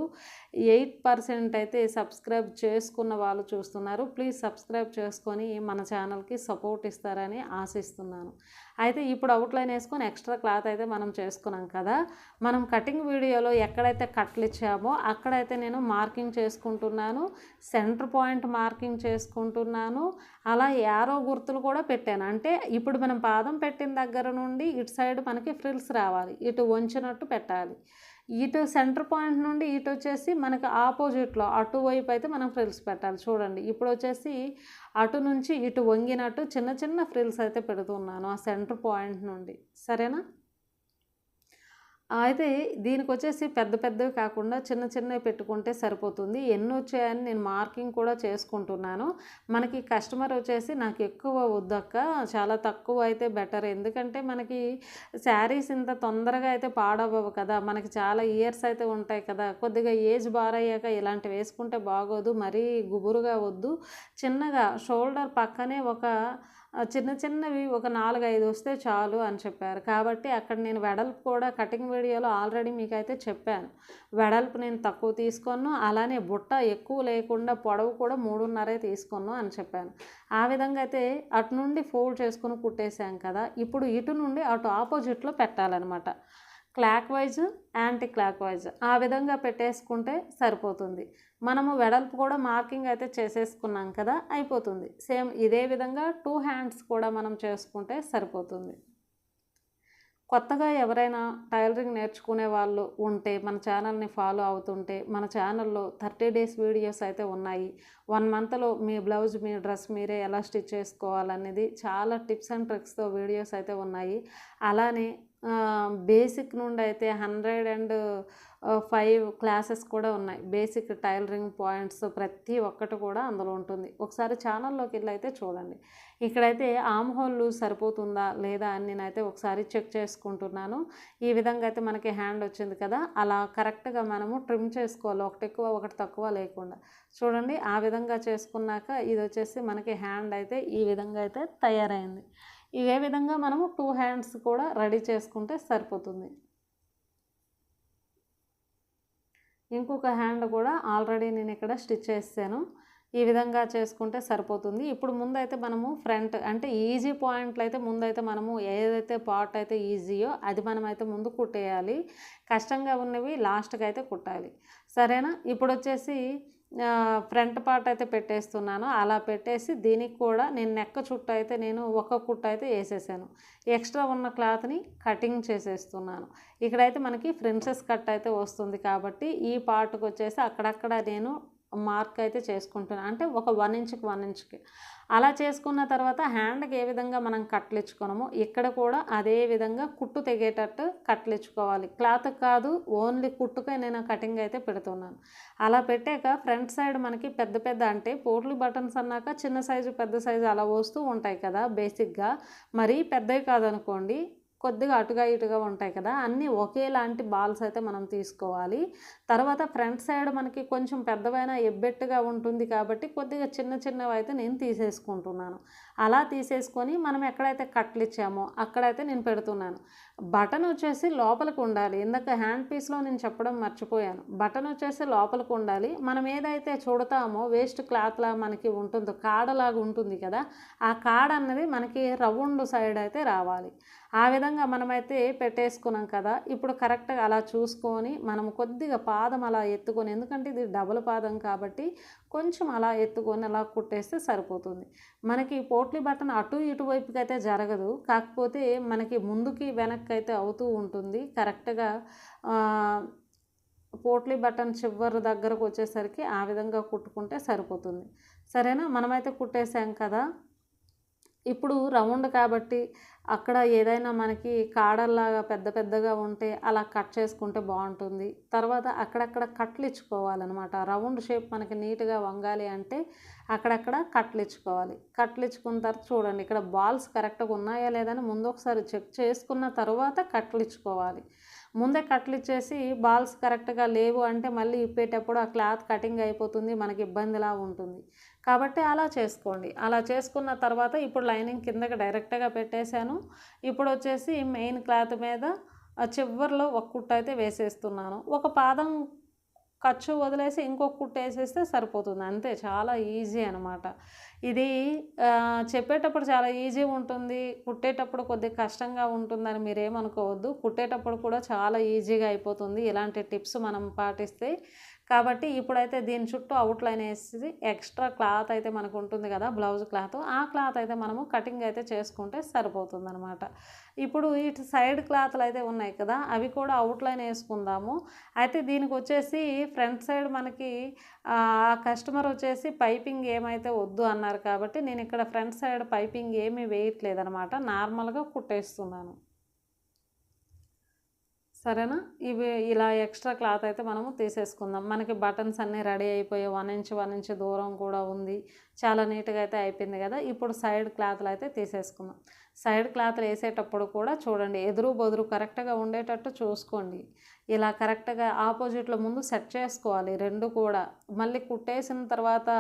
8% అయితే సబ్స్క్రైబ్ చేసుకున్న వాళ్ళు చూస్తున్నారు. ప్లీజ్ సబ్స్క్రైబ్ చేసుకొని మన ఛానల్కి సపోర్ట్ ఇస్తారని ఆశిస్తున్నాను. అయితే ఇప్పుడు అవుట్లైన్ వేసుకొని ఎక్స్ట్రా క్లాత్ అయితే మనం చేసుకున్నాం కదా, మనం కటింగ్ వీడియోలో ఎక్కడైతే కట్లు ఇచ్చామో అక్కడైతే నేను మార్కింగ్ చేసుకుంటున్నాను, సెంటర్ పాయింట్ మార్కింగ్ చేసుకుంటున్నాను. అలా యారో గుర్తులు కూడా పెట్టాను. అంటే ఇప్పుడు మనం పాదం పెట్టిన దగ్గర నుండి ఇటు సైడ్ మనకి ఫ్రిల్స్ రావాలి, ఇటు వంచినట్టు పెట్టాలి. ఇటు సెంటర్ పాయింట్ నుండి ఇటు వచ్చేసి మనకి ఆపోజిట్లో అటువైపు అయితే మనం ఫ్రిల్స్ పెట్టాలి. చూడండి ఇప్పుడు వచ్చేసి అటు నుంచి ఇటు వంగినట్టు చిన్న చిన్న ఫ్రిల్స్ అయితే పెడుతున్నాను ఆ సెంటర్ పాయింట్ నుండి, సరేనా. అయితే దీనికి వచ్చేసి పెద్ద పెద్దవి కాకుండా చిన్న చిన్నవి పెట్టుకుంటే సరిపోతుంది. ఎన్ని వచ్చాయని నేను మార్కింగ్ కూడా చేసుకుంటున్నాను. మనకి కస్టమర్ వచ్చేసి నాకు ఎక్కువ వద్దక్క, చాలా తక్కువ అయితే బెటర్, ఎందుకంటే మనకి శారీస్ ఇంత తొందరగా అయితే పాడవ్వవు కదా, మనకి చాలా ఇయర్స్ అయితే ఉంటాయి కదా, కొద్దిగా ఏజ్ బారయ్యాక ఇలాంటివి వేసుకుంటే బాగోదు, మరీ గుబురుగా వద్దు, చిన్నగా షోల్డర్ పక్కనే ఒక చిన్నవి ఒక 4-5 వస్తే చాలు అని చెప్పారు. కాబట్టి అక్కడ నేను వెడల్పు కూడా కటింగ్ వీడియోలో ఆల్రెడీ మీకైతే చెప్పాను, వెడల్పు నేను తక్కువ తీసుకొను, అలానే బుట్ట ఎక్కువ లేకుండా పొడవు కూడా 3.5 తీసుకొను అని చెప్పాను. ఆ విధంగా అయితే అటు నుండి ఫోల్డ్ చేసుకుని కుట్టేశాం కదా, ఇప్పుడు ఇటు నుండి అటు ఆపోజిట్లో పెట్టాలన్నమాట. Clockwise anticlockwise ఆ విధంగా పెట్టేసుకుంటే సరిపోతుంది. మనము వెడల్పు కూడా మార్కింగ్ అయితే చేసేసుకున్నాం కదా, అయిపోతుంది. సేమ్ ఇదే విధంగా 2 హ్యాండ్స్ కూడా మనం చేసుకుంటే సరిపోతుంది. కొత్తగా ఎవరైనా టైలరింగ్ నేర్చుకునే వాళ్ళు ఉంటే మన ఛానల్ని ఫాలో అవుతుంటే మన ఛానల్లో 30 డేస్ వీడియోస్ అయితే ఉన్నాయి. 1 మంత్లో మీ బ్లౌజ్ మీ డ్రెస్ మీరే ఎలా స్టిచ్ చేసుకోవాలనేది చాలా టిప్స్ అండ్ ట్రిక్స్తో వీడియోస్ అయితే ఉన్నాయి. అలానే బేసిక్ నుండి అయితే 105 క్లాసెస్ కూడా ఉన్నాయి. బేసిక్ టైలరింగ్ పాయింట్స్ ప్రతి ఒక్కటి కూడా అందులో ఉంటుంది. ఒకసారి ఛానల్లోకి వెళ్ళి అయితే చూడండి. ఇక్కడైతే ఆమ్ హోల్ లూజ్ సరిపోతుందా లేదా అని నేనైతే ఒకసారి చెక్ చేసుకుంటున్నాను. ఈ విధంగా అయితే మనకి హ్యాండ్ వచ్చింది కదా, అలా కరెక్ట్గా మనము ట్రిమ్ చేసుకోవాలి, ఒకటి ఎక్కువ ఒకటి తక్కువ లేకుండా. చూడండి, ఆ విధంగా చేసుకున్నాక ఇది వచ్చేసి మనకి హ్యాండ్ అయితే ఈ విధంగా అయితే తయారైంది. ఇదే విధంగా మనము 2 హ్యాండ్స్ కూడా రెడీ చేసుకుంటే సరిపోతుంది. ఇంకొక హ్యాండ్ కూడా ఆల్రెడీ నేను ఇక్కడ స్టిచ్ చేసాను. ఈ విధంగా చేసుకుంటే సరిపోతుంది. ఇప్పుడు ముందైతే మనము ఫ్రంట్ అంటే ఈజీ పాయింట్లు అయితే ముందైతే మనము ఏదైతే పార్ట్ అయితే ఈజీయో అది మనమైతే ముందు కుట్టేయాలి. కష్టంగా ఉన్నవి లాస్ట్కి అయితే కుట్టాలి. సరేనా? ఇప్పుడు వచ్చేసి ఫ్రంట్ పార్ట్ అయితే పెట్టేస్తున్నాను. అలా పెట్టేసి దీనికి కూడా నేను నెక్క చుట్టూ అయితే నేను ఒక కుట్టు అయితే వేసేసాను. ఎక్స్ట్రా ఉన్న క్లాత్ని కటింగ్ చేసేస్తున్నాను. ఇక్కడైతే మనకి ప్రిన్సెస్ కట్ అయితే వస్తుంది కాబట్టి ఈ పార్ట్కి వచ్చేసి అక్కడక్కడ నేను మార్క్ అయితే చేసుకుంటున్నాను. అంటే ఒక 1 ఇంచ్కి 1 ఇంచ్కి అలా చేసుకున్న తర్వాత హ్యాండ్కి ఏ విధంగా మనం కట్లు ఇచ్చుకున్నామో ఇక్కడ కూడా అదే విధంగా కుట్టు తెగేటట్టు కట్లు ఇచ్చుకోవాలి. క్లాత్ కాదు, ఓన్లీ కుట్టుకే నేను కటింగ్ అయితే పెడుతున్నాను. అలా పెట్టాక ఫ్రంట్ సైడ్ మనకి పెద్ద పెద్ద అంటే పోట్లీ బటన్స్ అన్నాక చిన్న సైజు పెద్ద సైజు అలా వస్తూ ఉంటాయి కదా బేసిక్గా. మరీ పెద్దవి కాదనుకోండి, కొద్దిగా అటుగా ఇటుగా ఉంటాయి కదా, అన్నీ ఒకేలాంటి బాల్స్ అయితే మనం తీసుకోవాలి. తర్వాత ఫ్రంట్ సైడ్ మనకి కొంచెం పెద్దవైన ఎబ్బెట్టుగా ఉంటుంది కాబట్టి కొద్దిగా చిన్న చిన్నవి అయితే నేను తీసేసుకుంటున్నాను. అలా తీసేసుకొని మనం ఎక్కడైతే కట్లు ఇచ్చామో అక్కడైతే నేను పెడుతున్నాను. బటన్ వచ్చేసి లోపలికి ఉండాలి. ఇందాక హ్యాండ్ పీస్లో నేను చెప్పడం మర్చిపోయాను. బటన్ వచ్చేసి లోపలికి ఉండాలి. మనం ఏదైతే చుడతామో వేస్ట్ క్లాత్లా మనకి ఉంటుందో కాడలాగా ఉంటుంది కదా, ఆ కాడ అన్నది మనకి రౌండ్ సైడ్ అయితే రావాలి. ఆ విధంగా మనమైతే పెట్టేసుకున్నాం కదా. ఇప్పుడు కరెక్ట్గా అలా చూసుకొని మనం కొద్దిగా పాదం అలా ఎత్తుకొని, ఎందుకంటే ఇది డబుల్ పాదం కాబట్టి కొంచెం అలా ఎత్తుకొని అలా కుట్టేస్తే సరిపోతుంది. మనకి పోట్లీ బటన్ అటు ఇటు వైపుకి అయితే జరగదు, కాకపోతే మనకి ముందుకి వెనక్కి అయితే అవుతూ ఉంటుంది. కరెక్ట్గా పోట్లీ బటన్ చివరి దగ్గరకు వచ్చేసరికి ఆ విధంగా కుట్టుకుంటే సరిపోతుంది. సరేనా? మనమైతే కుట్టేసాం కదా. ఇప్పుడు రౌండ్ కాబట్టి అక్కడ ఏదైనా మనకి కాడల్లాగా పెద్ద పెద్దగా ఉంటే అలా కట్ చేసుకుంటే బాగుంటుంది. తర్వాత అక్కడక్కడ కట్లు ఇచ్చుకోవాలన్నమాట. రౌండ్ షేప్ మనకి నీట్గా వంగాలి అంటే అక్కడక్కడ కట్లు ఇచ్చుకోవాలి. కట్లు ఇచ్చుకున్న తర్వాత చూడండి, ఇక్కడ బాల్స్ కరెక్ట్గా ఉన్నాయా లేదని ముందు ఒకసారి చెక్ చేసుకున్న తర్వాత కట్లు ఇచ్చుకోవాలి. ముందే కట్లు ఇచ్చేసి బాల్స్ కరెక్ట్గా లేవు అంటే మళ్ళీ ఇప్పేటప్పుడు ఆ క్లాత్ కటింగ్ అయిపోతుంది, మనకి ఇబ్బందిలా ఉంటుంది. కాబట్టి అలా చేసుకోండి. అలా చేసుకున్న తర్వాత ఇప్పుడు లైనింగ్ కిందకి డైరెక్ట్గా పెట్టేశాను. ఇప్పుడు వచ్చేసి మెయిన్ క్లాత్ మీద చివర్లో ఒక కుట్టు అయితే వేసేస్తున్నాను. ఒక పాదం ఖర్చు వదిలేసి ఇంకొక కుట్టు వేసేస్తే సరిపోతుంది. అంతే, చాలా ఈజీ అనమాట. ఇది చెప్పేటప్పుడు చాలా ఈజీ ఉంటుంది, కుట్టేటప్పుడు కొద్దిగా కష్టంగా ఉంటుందని మీరేమనుకోవద్దు. కుట్టేటప్పుడు కూడా చాలా ఈజీగా అయిపోతుంది ఇలాంటి టిప్స్ మనం పాటిస్తే. కాబట్టి ఇప్పుడైతే దీని చుట్టూ అవుట్లైన్ వేసి ఎక్స్ట్రా క్లాత్ అయితే మనకు ఉంటుంది కదా బ్లౌజ్ క్లాత్, ఆ క్లాత్ అయితే మనము కటింగ్ అయితే చేసుకుంటే సరిపోతుంది అనమాట. ఇప్పుడు ఇటు సైడ్ క్లాత్లు అయితే ఉన్నాయి కదా, అవి కూడా అవుట్లైన్ వేసుకుందాము. అయితే దీనికి వచ్చేసి ఫ్రంట్ సైడ్ మనకి కస్టమర్ వచ్చేసి పైపింగ్ ఏమైతే వద్దు అన్నారు కాబట్టి నేను ఇక్కడ ఫ్రంట్ సైడ్ పైపింగ్ ఏమీ వేయట్లేదనమాట, నార్మల్గా కుట్టేస్తున్నాను. సరేనా? ఇవి ఇలా ఎక్స్ట్రా క్లాత్ అయితే మనము తీసేసుకుందాం. మనకి బటన్స్ అన్నీ రెడీ అయిపోయి 1 ఇంచ్ దూరం కూడా ఉంది. చాలా నీట్గా అయితే అయిపోయింది కదా. ఇప్పుడు సైడ్ క్లాత్లు అయితే తీసేసుకుందాం. సైడ్ క్లాత్లు వేసేటప్పుడు కూడా చూడండి, ఎదురు బొదురు కరెక్ట్గా ఉండేటట్టు చూసుకోండి. ఇలా కరెక్ట్గా ఆపోజిట్లో ముందు సెట్ చేసుకోవాలి రెండు కూడా. మళ్ళీ కుట్టేసిన తర్వాత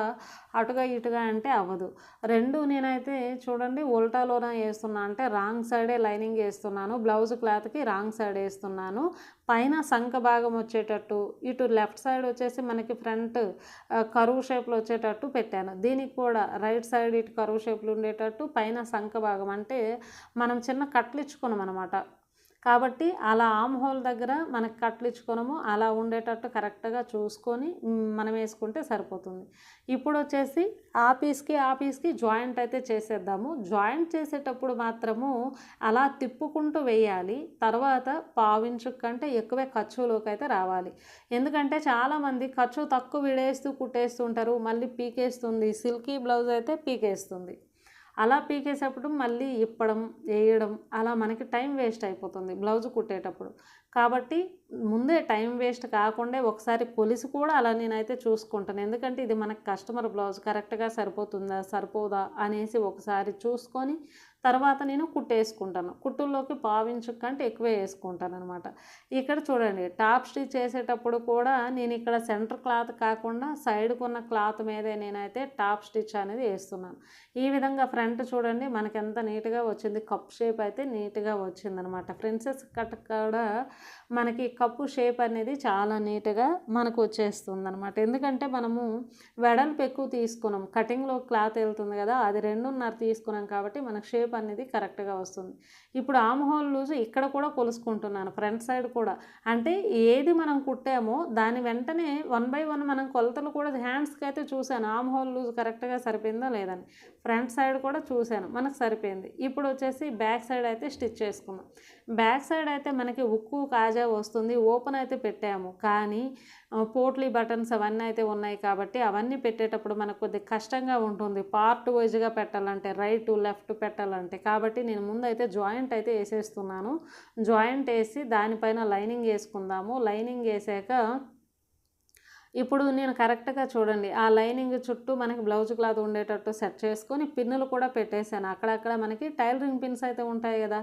అటుగా ఇటుగా అంటే అవ్వదు. రెండు నేనైతే చూడండి ఉల్టాలోనే వేస్తున్నా, అంటే రాంగ్ సైడే లైనింగ్ వేస్తున్నాను. బ్లౌజ్ క్లాత్కి రాంగ్ సైడ్ వేస్తున్నాను. పైన సంక భాగం వచ్చేటట్టు, ఇటు లెఫ్ట్ సైడ్ వచ్చేసి మనకి ఫ్రంట్ కరువు షేప్లో వచ్చేటట్టు పెట్టాను. దీనికి కూడా రైట్ సైడ్ ఇటు కరువు షేప్లో ఉండేటట్టు పైన సంక భాగం, అంటే మనం చిన్న కట్లు ఇచ్చుకున్నాం అనమాట. కాబట్టి అలా ఆమ్ హోల్ దగ్గర మనకి కట్లు ఇచ్చుకోనము అలా ఉండేటట్టు కరెక్ట్గా చూసుకొని మనం వేసుకుంటే సరిపోతుంది. ఇప్పుడు వచ్చేసి ఆ పీస్కి జాయింట్ అయితే చేసేద్దాము. జాయింట్ చేసేటప్పుడు మాత్రము అలా తిప్పుకుంటూ వేయాలి. తర్వాత పావించు కంటే ఎక్కువే ఖర్చులోకి అయితే రావాలి. ఎందుకంటే చాలామంది ఖర్చు తక్కువ విడేస్తూ కుట్టేస్తుంటారు, మళ్ళీ పీకేస్తుంది. సిల్కీ బ్లౌజ్ అయితే పీకేస్తుంది. అలా పీకేసేటప్పుడు మళ్ళీ ఇప్పడం వేయడం అలా మనకి టైం వేస్ట్ అయిపోతుంది బ్లౌజ్ కుట్టేటప్పుడు. కాబట్టి ముందే టైం వేస్ట్ కాకుండా ఒకసారి కొలిసి కూడా అలా నేనైతే చూసుకుంటాను. ఎందుకంటే ఇది మనకు కస్టమర్ బ్లౌజ్ కరెక్ట్గా సరిపోతుందా సరిపోదా అనేసి ఒకసారి చూసుకొని తర్వాత నేను కుట్టేసుకుంటాను. కుట్టుల్లోకి పావించు కంటే ఎక్కువే వేసుకుంటాను అనమాట. ఇక్కడ చూడండి టాప్ స్టిచ్ చేసేటప్పుడు కూడా నేను ఇక్కడ సెంటర్ క్లాత్ కాకుండా సైడ్కు ఉన్న క్లాత్ మీదే నేనైతే టాప్ స్టిచ్ అనేది వేస్తున్నాను. ఈ విధంగా ఫ్రంట్ చూడండి మనకి ఎంత నీట్గా వచ్చింది. కప్ షేప్ అయితే నీట్గా వచ్చిందనమాట. ప్రిన్సెస్ కట్ కూడా మనకి కప్పు షేప్ అనేది చాలా నీట్గా మనకు వచ్చేస్తుంది అనమాట. ఎందుకంటే మనము వెడల్పు ఎక్కువ తీసుకున్నాం, కటింగ్లో క్లాత్ వెళ్తుంది కదా, అది 2.5 తీసుకున్నాం కాబట్టి మనకు షేప్ అనేది కరెక్ట్గా వస్తుంది. ఇప్పుడు ఆమ్ హోల్ లూజ్ ఇక్కడ కూడా కొలుసుకుంటున్నాను, ఫ్రంట్ సైడ్ కూడా. అంటే ఏది మనం కుట్టామో దాని వెంటనే 1 by 1 మనం కొలతలు కూడా హ్యాండ్స్కి అయితే చూశాను ఆమ్ హోల్ లూజ్ కరెక్ట్గా సరిపోయిందా లేదని. ఫ్రంట్ సైడ్ కూడా చూశాను, మనకు సరిపోయింది. ఇప్పుడు వచ్చేసి బ్యాక్ సైడ్ అయితే స్టిచ్ చేసుకున్నాం. బ్యాక్ సైడ్ అయితే మనకి ఉక్కు కాజా వస్తుంది, ఓపెన్ అయితే పెట్టాము. కానీ పోట్లీ బటన్స్ అవన్నీ అయితే ఉన్నాయి కాబట్టి అవన్నీ పెట్టేటప్పుడు మనకు కొద్దిగా కష్టంగా ఉంటుంది పార్ట్ వైజ్గా పెట్టాలంటే, రైట్ లెఫ్ట్ పెట్టాలంటే. కాబట్టి నేను ముందు అయితే జాయింట్ అయితే వేసేస్తున్నాను. జాయింట్ వేసి దానిపైన లైనింగ్ వేసుకుందాము. లైనింగ్ వేసాక ఇప్పుడు నేను కరెక్ట్గా చూడండి ఆ లైనింగ్ చుట్టూ మనకి బ్లౌజ్ క్లాత్ ఉండేటట్టు సెట్ చేసుకొని పిన్నులు కూడా పెట్టేశాను. అక్కడక్కడ మనకి టైలరింగ్ పిన్స్ అయితే ఉంటాయి కదా,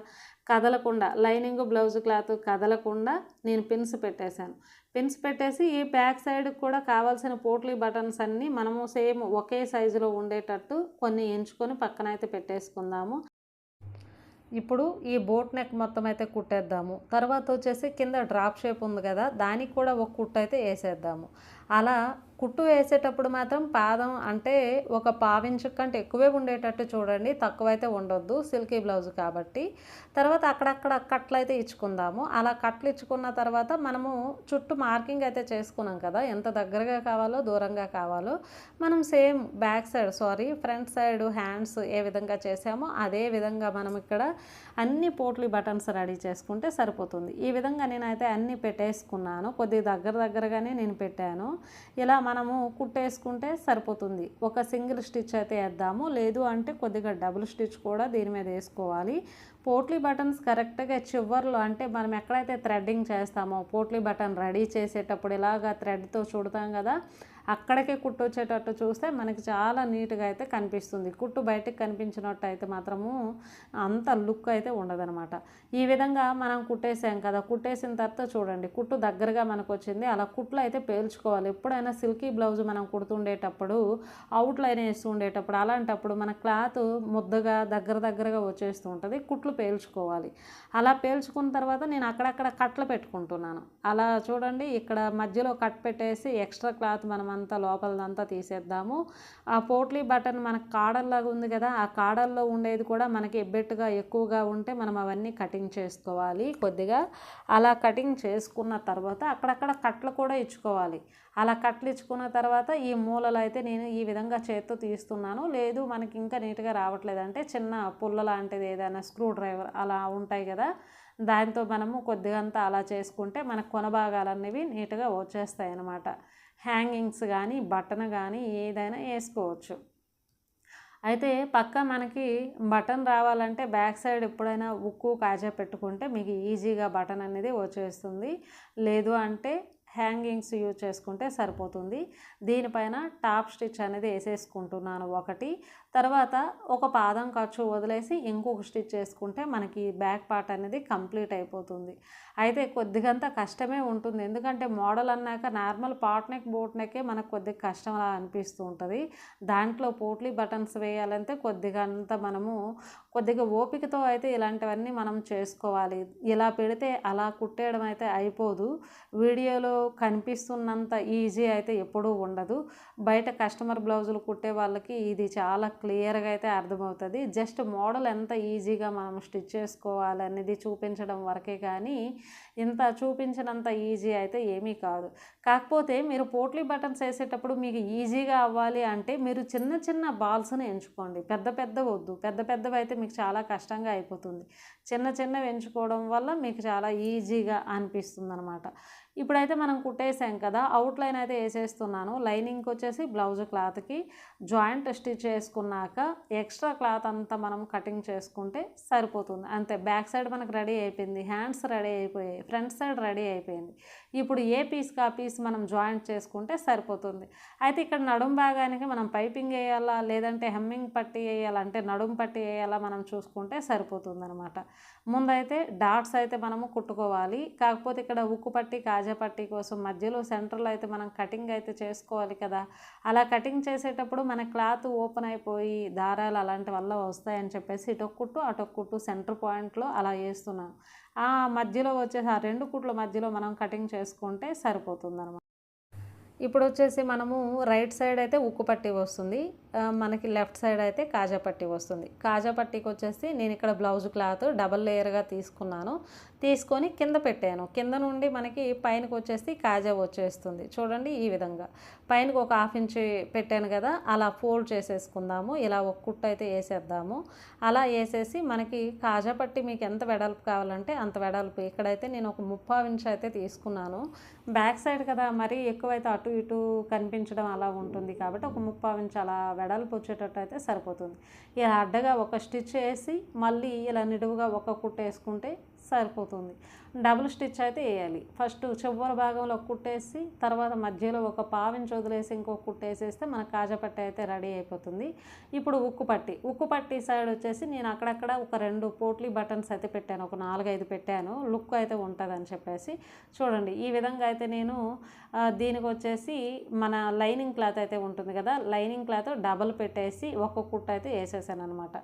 కదలకుండా లైనింగ్ బ్లౌజ్ క్లాత్ కదలకుండా నేను పిన్స్ పెట్టేశాను. పిన్స్ పెట్టేసి ఈ బ్యాక్ సైడ్ కూడా కావాల్సిన పోట్లీ బటన్స్ అన్నీ మనము సేమ్ ఒకే సైజులో ఉండేటట్టు కొన్ని ఎంచుకొని పక్కన అయితే పెట్టేసుకుందాము. ఇప్పుడు ఈ బోట్ నెక్ మొత్తం అయితే కుట్టేద్దాము. తర్వాత వచ్చేసి కింద డ్రాప్ షేప్ ఉంది కదా, దానికి కూడా ఒక కుట్టు అయితే వేసేద్దాము. అలా కుట్టు వేసేటప్పుడు మాత్రం పాదం అంటే ఒక పావించు కంటే ఎక్కువే ఉండేటట్టు చూడండి, తక్కువైతే ఉండొద్దు సిల్కీ బ్లౌజ్ కాబట్టి. తర్వాత అక్కడక్కడ కట్లు అయితే ఇచ్చుకుందాము. అలా కట్లు ఇచ్చుకున్న తర్వాత మనము చుట్టూ మార్కింగ్ అయితే చేసుకున్నాం కదా, ఎంత దగ్గరగా కావాలో దూరంగా కావాలో మనం same back side front side hands ఏ విధంగా చేసామో అదే విధంగా మనం ఇక్కడ అన్ని పోట్లీ బటన్స్ రెడీ చేసుకుంటే సరిపోతుంది. ఈ విధంగా నేనైతే అన్నీ పెట్టేసుకున్నాను. కొద్దిగా దగ్గరగానే నేను పెట్టాను. ఇలా మనము కుట్టేసుకుంటే సరిపోతుంది. ఒక సింగిల్ స్టిచ్ అయితే వేద్దాము, లేదు అంటే కొద్దిగా డబుల్ స్టిచ్ కూడా దీని మీద వేసుకోవాలి. పోట్లీ బటన్స్ కరెక్ట్గా చివర్లో అంటే మనం ఎక్కడైతే థ్రెడ్డింగ్ చేస్తామో పోట్లీ బటన్ రెడీ చేసేటప్పుడు ఇలాగా థ్రెడ్తో చుడతాం కదా, అక్కడికే కుట్టు వచ్చేటట్టు చూస్తే మనకి చాలా నీట్గా అయితే కనిపిస్తుంది. కుట్టు బయటకు కనిపించినట్టు అయితే మాత్రము అంత లుక్ అయితే ఉండదనమాట. ఈ విధంగా మనం కుట్టేసాం కదా, కుట్టేసిన తర్వాత చూడండి కుట్టు దగ్గరగా మనకు వచ్చింది. అలా కుట్లు అయితే పేల్చుకోవాలి. ఎప్పుడైనా సిల్కీ బ్లౌజ్ మనం కుడుతుండేటప్పుడు అవుట్లైన్ వేస్తుండేటప్పుడు అలాంటప్పుడు మన క్లాత్ ముద్దగా దగ్గరగా వచ్చేస్తూ ఉంటుంది, కుట్లు పేల్చుకోవాలి. అలా పేల్చుకున్న తర్వాత నేను అక్కడక్కడ కట్లు పెట్టుకుంటున్నాను. అలా చూడండి ఇక్కడ మధ్యలో కట్ పెట్టేసి ఎక్స్ట్రా క్లాత్ మనం అంతా లోపలదంతా తీసేద్దాము. ఆ పోట్లీ బటన్ మనకు కాడల్లాగా ఉంది కదా, ఆ కాడల్లో ఉండేది కూడా మనకి ఎబ్బెట్టుగా ఎక్కువగా ఉంటే మనం అవన్నీ కటింగ్ చేసుకోవాలి కొద్దిగా. అలా కటింగ్ చేసుకున్న తర్వాత అక్కడక్కడ కట్లు కూడా ఇచ్చుకోవాలి. అలా కట్లు ఇచ్చుకున్న తర్వాత ఈ మూలలు అయితే నేను ఈ విధంగా చేత్తో తీస్తున్నాను. లేదు మనకి ఇంకా నీట్గా రావట్లేదంటే చిన్న పుల్ల లాంటిది ఏదైనా స్క్రూ డ్రైవర్ అలా ఉంటాయి కదా, దాంతో మనము కొద్దిగంతా అలా చేసుకుంటే మన కొన భాగాలనేవి నీట్గా వచ్చేస్తాయి అన్నమాట. హ్యాంగింగ్స్ కానీ బటన్ కానీ ఏదైనా వేసుకోవచ్చు. అయితే పక్క మనకి బటన్ రావాలంటే బ్యాక్ సైడ్ ఎప్పుడైనా ఉక్కు కాజా పెట్టుకుంటే మీకు ఈజీగా బటన్ అనేది వచ్చేస్తుంది. లేదు అంటే హ్యాంగింగ్స్ యూజ్ చేసుకుంటే సరిపోతుంది. దీనిపైన టాప్ స్టిచ్ అనేది వేసేసుకుంటున్నాను ఒకటి. తర్వాత ఒక పాదం ఖర్చు వదిలేసి ఇంకొక స్టిచ్ చేసుకుంటే మనకి బ్యాక్ పార్ట్ అనేది కంప్లీట్ అయిపోతుంది. అయితే కొద్దిగంత కష్టమే ఉంటుంది, ఎందుకంటే మోడల్ అన్నాక నార్మల్ పాట్ నెక్ బోట్ నెక్కే మనకు కొద్దిగా కష్టంలా అనిపిస్తూ ఉంటుంది. దాంట్లో పోట్లీ బటన్స్ వేయాలంటే కొద్దిగంత మనము కొద్దిగా ఓపికతో అయితే ఇలాంటివన్నీ మనం చేసుకోవాలి. ఇలా పెడితే అలా కుట్టేయడం అయితే అయిపోదు. వీడియోలో కనిపిస్తున్నంత ఈజీ అయితే ఎప్పుడూ ఉండదు. బయట కస్టమర్ బ్లౌజులు కుట్టే వాళ్ళకి ఇది చాలా క్లియర్గా అయితే అర్థమవుతుంది. జస్ట్ మోడల్ ఎంత ఈజీగా మనం స్టిచ్ చేసుకోవాలనేది చూపించడం వరకే కానీ ఇంత చూపించినంత ఈజీ అయితే ఏమీ కాదు. కాకపోతే మీరు పోట్లీ బటన్స్ వేసేటప్పుడు మీకు ఈజీగా అవ్వాలి అంటే మీరు చిన్న చిన్న బాల్స్ని ఎంచుకోండి. పెద్ద పెద్దవి వద్దు. పెద్ద పెద్దవి అయితే మీకు చాలా కష్టంగా అయిపోతుంది. చిన్న చిన్నవి ఎంచుకోవడం వల్ల మీకు చాలా ఈజీగా అనిపిస్తుంది అనమాట. ఇప్పుడైతే మనం కుట్టేసాం కదా, అవుట్లైన్ అయితే వేసేస్తున్నాను. లైనింగ్కి వచ్చేసి బ్లౌజ్ క్లాత్కి జాయింట్ స్టిచ్ చేసుకున్నాక ఎక్స్ట్రా క్లాత్ అంతా మనం కటింగ్ చేసుకుంటే సరిపోతుంది. అంతే. బ్యాక్ సైడ్ మనకు రెడీ అయిపోయింది, హ్యాండ్స్ రెడీ అయిపోయాయి, ఫ్రంట్ సైడ్ రెడీ అయిపోయింది. ఇప్పుడు ఏ పీస్కి ఆ పీస్ మనం జాయింట్ చేసుకుంటే సరిపోతుంది. అయితే ఇక్కడ నడుం భాగానికి మనం పైపింగ్ వేయాలా లేదంటే హెమ్మింగ్ పట్టి వేయాలా అంటే నడుం పట్టి వేయాలా మనం చూసుకుంటే సరిపోతుంది అనమాట. ముందైతే డాట్స్ అయితే మనము కుట్టుకోవాలి. కాకపోతే ఇక్కడ ఉక్కు పట్టి కాజా పట్టి కోసం మధ్యలో సెంటర్లో అయితే మనం కటింగ్ అయితే చేసుకోవాలి కదా. అలా కటింగ్ చేసేటప్పుడు మన క్లాత్ ఓపెన్ అయిపోయి దారాలు అలాంటి వల్ల వస్తాయని చెప్పేసి ఇటొక కుట్టు అటొక కుట్టు సెంటర్ పాయింట్లో అలా వేస్తున్నాను. ఆ మధ్యలో వచ్చేసి ఆ 2 కుట్ల మధ్యలో మనం కటింగ్ చేసుకుంటే సరిపోతుంది అనమాట. ఇప్పుడు వచ్చేసి మనము రైట్ సైడ్ అయితే ఉక్కు పట్టి వస్తుంది, మనకి లెఫ్ట్ సైడ్ అయితే కాజా పట్టి వస్తుంది. కాజా పట్టీకి వచ్చేసి నేను ఇక్కడ బ్లౌజ్ క్లాత్ డబల్ లేయర్గా తీసుకున్నాను. తీసుకొని కింద పెట్టాను. కింద నుండి మనకి పైనకి వచ్చేసి కాజా వచ్చేస్తుంది. చూడండి ఈ విధంగా పైనకి ఒక 1/2 ఇంచ్ పెట్టాను కదా, అలా ఫోల్డ్ చేసేసుకుందాము. ఇలా ఒక కుట్టు అయితే వేసేద్దాము. అలా వేసేసి మనకి కాజా పట్టి మీకు ఎంత వెడల్పు కావాలంటే అంత వెడల్పు. ఇక్కడైతే నేను ఒక 3/4 ఇంచ్ అయితే తీసుకున్నాను. బ్యాక్ సైడ్ కదా, మరీ ఎక్కువైతే అటు ఇటు కనిపించడం అలా ఉంటుంది కాబట్టి ఒక 3/4 ఇంచ్ అలా వెడల్పు వచ్చేటట్టు అయితే సరిపోతుంది. ఇలా అడ్డగా ఒక స్టిచ్ వేసి మళ్ళీ ఇలా నిడువుగా ఒక కుట్టు వేసుకుంటే సరిపోతుంది. డబుల్ స్టిచ్ అయితే వేయాలి. ఫస్ట్ చివరి భాగంలో ఒక కుట్టేసి తర్వాత మధ్యలో ఒక 1/2 ఇంచ్ వదిలేసి ఇంకొక కుట్టు వేసేస్తే మన కాజా పట్టి అయితే రెడీ అయిపోతుంది. ఇప్పుడు ఉక్కు పట్టి సైడ్ వచ్చేసి నేను అక్కడక్కడ ఒక 2 పోట్లీ బటన్స్ అయితే పెట్టాను. ఒక 4-5 పెట్టాను, లుక్ అయితే ఉంటుందని చెప్పేసి. చూడండి ఈ విధంగా అయితే నేను దీనికి వచ్చేసి మన లైనింగ్ క్లాత్ అయితే ఉంటుంది కదా, లైనింగ్ క్లాత్ డబల్ పెట్టేసి ఒక కుట్టు అయితే వేసేసాను అనమాట.